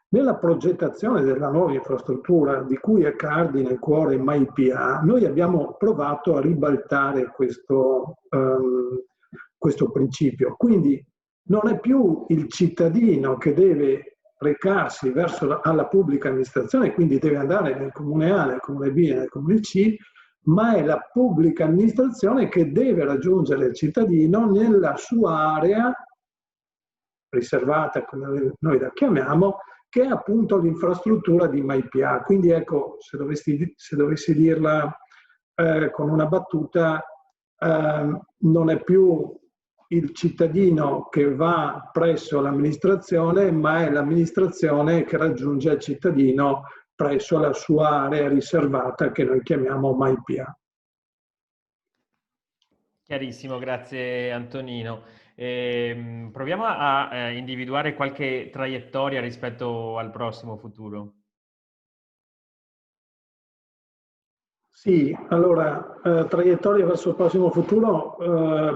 Nella progettazione della nuova infrastruttura, di cui è cardine e cuore MyPA, noi abbiamo provato a ribaltare questo principio. Quindi non è più il cittadino che deve recarsi alla pubblica amministrazione, quindi deve andare nel comune A, nel comune B e nel comune C, ma è la pubblica amministrazione che deve raggiungere il cittadino nella sua area riservata, come noi la chiamiamo, che è appunto l'infrastruttura di MyPA. Quindi ecco, se dovessi dirla con una battuta, non è più il cittadino che va presso l'amministrazione, ma è l'amministrazione che raggiunge il cittadino presso la sua area riservata che noi chiamiamo MyPA. Chiarissimo, grazie Antonino. Proviamo a individuare qualche traiettoria rispetto al prossimo futuro. Sì, allora, traiettoria verso il prossimo futuro,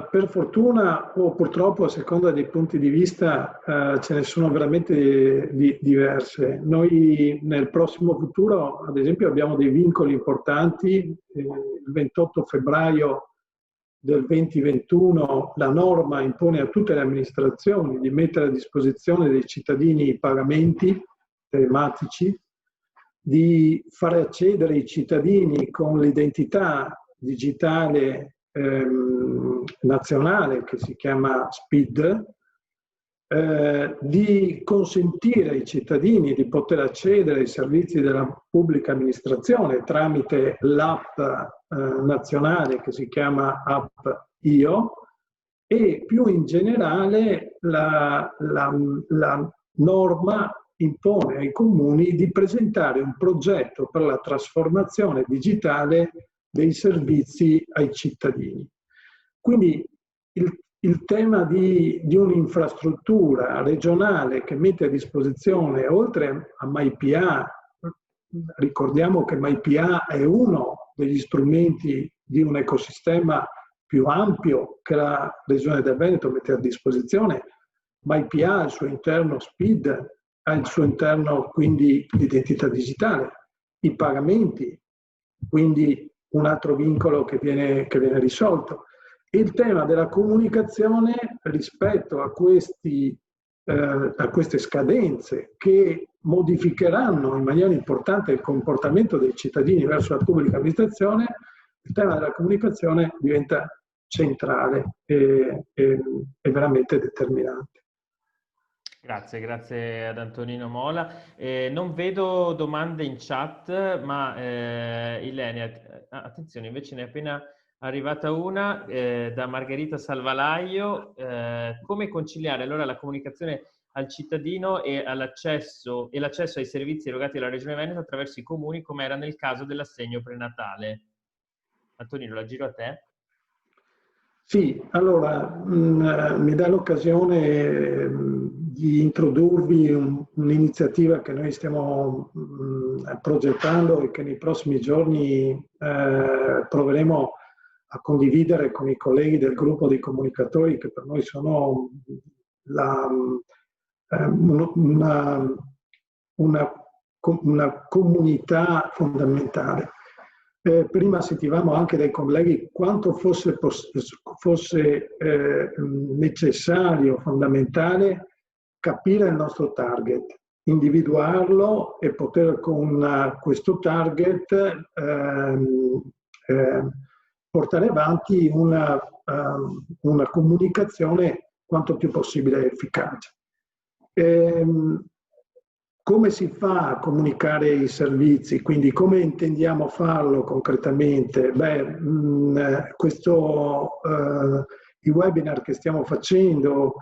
per fortuna o purtroppo a seconda dei punti di vista ce ne sono veramente diverse. Noi nel prossimo futuro, ad esempio, abbiamo dei vincoli importanti. Il 28 febbraio del 2021 la norma impone a tutte le amministrazioni di mettere a disposizione dei cittadini i pagamenti telematici, di fare accedere i cittadini con l'identità digitale nazionale che si chiama SPID, di consentire ai cittadini di poter accedere ai servizi della pubblica amministrazione tramite l'app nazionale che si chiama App Io, e più in generale la norma impone ai comuni di presentare un progetto per la trasformazione digitale dei servizi ai cittadini. Quindi il tema di un'infrastruttura regionale che mette a disposizione, oltre a MyPA, ricordiamo che MyPA è uno degli strumenti di un ecosistema più ampio che la Regione del Veneto mette a disposizione, ma IPA ha il suo interno SPID, ha il suo interno quindi l'identità digitale, i pagamenti, quindi un altro vincolo che viene risolto. Il tema della comunicazione rispetto a queste scadenze che modificheranno in maniera importante il comportamento dei cittadini verso la pubblica amministrazione, il tema della comunicazione diventa centrale e veramente determinante. Grazie ad Antonino Mola. Non vedo domande in chat, ma Ilenia, attenzione, invece ne è appena arrivata una da Margherita Salvalaio. Come conciliare allora la comunicazione al cittadino e l'accesso ai servizi erogati dalla Regione Veneto attraverso i comuni, come era nel caso dell'assegno prenatale? Antonino, la giro a te. Sì, allora mi dà l'occasione di introdurvi un'iniziativa che noi stiamo progettando e che nei prossimi giorni proveremo a condividere con i colleghi del gruppo dei comunicatori, che per noi sono una comunità fondamentale. Prima sentivamo anche dai colleghi quanto fosse necessario, fondamentale, capire il nostro target, individuarlo e poter con questo target portare avanti una comunicazione quanto più possibile efficace. Come si fa a comunicare i servizi? Quindi come intendiamo farlo concretamente? I webinar che stiamo facendo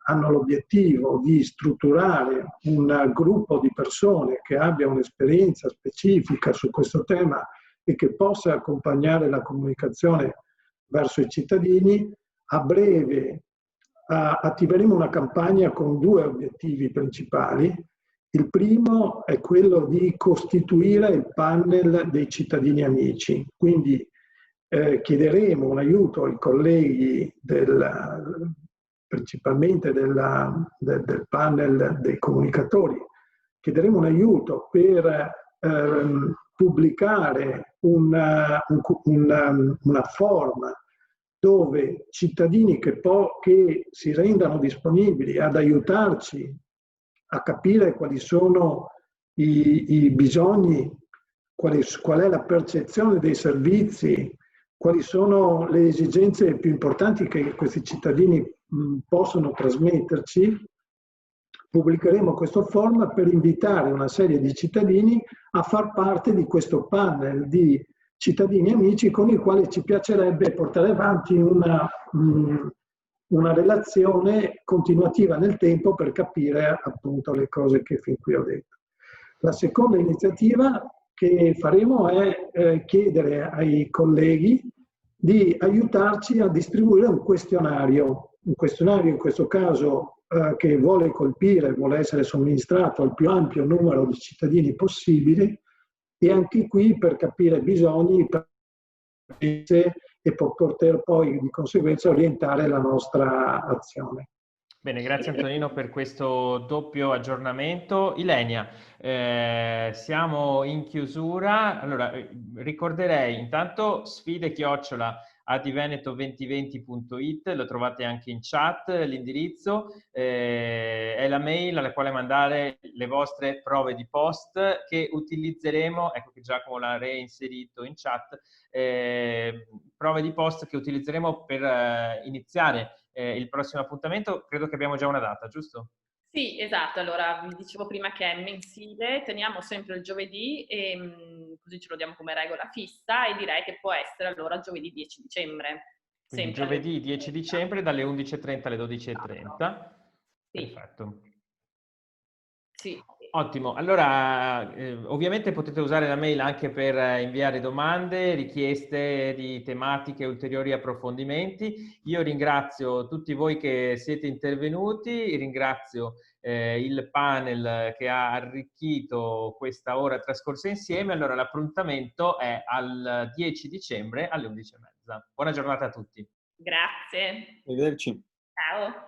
hanno l'obiettivo di strutturare un gruppo di persone che abbia un'esperienza specifica su questo tema e che possa accompagnare la comunicazione verso i cittadini. A breve attiveremo una campagna con 2 obiettivi principali. Il primo è quello di costituire il panel dei cittadini amici, quindi chiederemo un aiuto ai colleghi principalmente del panel dei comunicatori, chiederemo un aiuto per pubblicare una forma dove cittadini che si rendano disponibili ad aiutarci a capire quali sono i bisogni, qual è la percezione dei servizi, quali sono le esigenze più importanti che questi cittadini possono trasmetterci. Pubblicheremo questo form per invitare una serie di cittadini a far parte di questo panel di cittadini amici con i quali ci piacerebbe portare avanti una relazione continuativa nel tempo per capire appunto le cose che fin qui ho detto. La seconda iniziativa che faremo è chiedere ai colleghi di aiutarci a distribuire un questionario in questo caso che vuole essere somministrato al più ampio numero di cittadini possibili, e anche qui per capire bisogni e poter poi di conseguenza orientare la nostra azione. Bene, grazie Antonino per questo doppio aggiornamento. Ilenia, siamo in chiusura. Allora, ricorderei intanto sfide@adiveneto2020.it, lo trovate anche in chat, l'indirizzo, è la mail alla quale mandare le vostre prove di post che utilizzeremo, ecco che Giacomo l'ha reinserito in chat, prove di post che utilizzeremo per iniziare il prossimo appuntamento. Credo che abbiamo già una data, giusto? Sì, esatto. Allora, vi dicevo prima che è mensile, teniamo sempre il giovedì e così ce lo diamo come regola fissa, e direi che può essere allora giovedì 10 dicembre. Quindi giovedì 10 dicembre dalle 11.30 alle 12.30. Sì. Perfetto. Sì, Ottimo. Allora, ovviamente potete usare la mail anche per inviare domande, richieste di tematiche, ulteriori approfondimenti. Io ringrazio tutti voi che siete intervenuti, ringrazio il panel che ha arricchito questa ora trascorsa insieme. Allora, l'appuntamento è al 10 dicembre alle 11:30. Buona giornata a tutti. Grazie. Arrivederci. Ciao.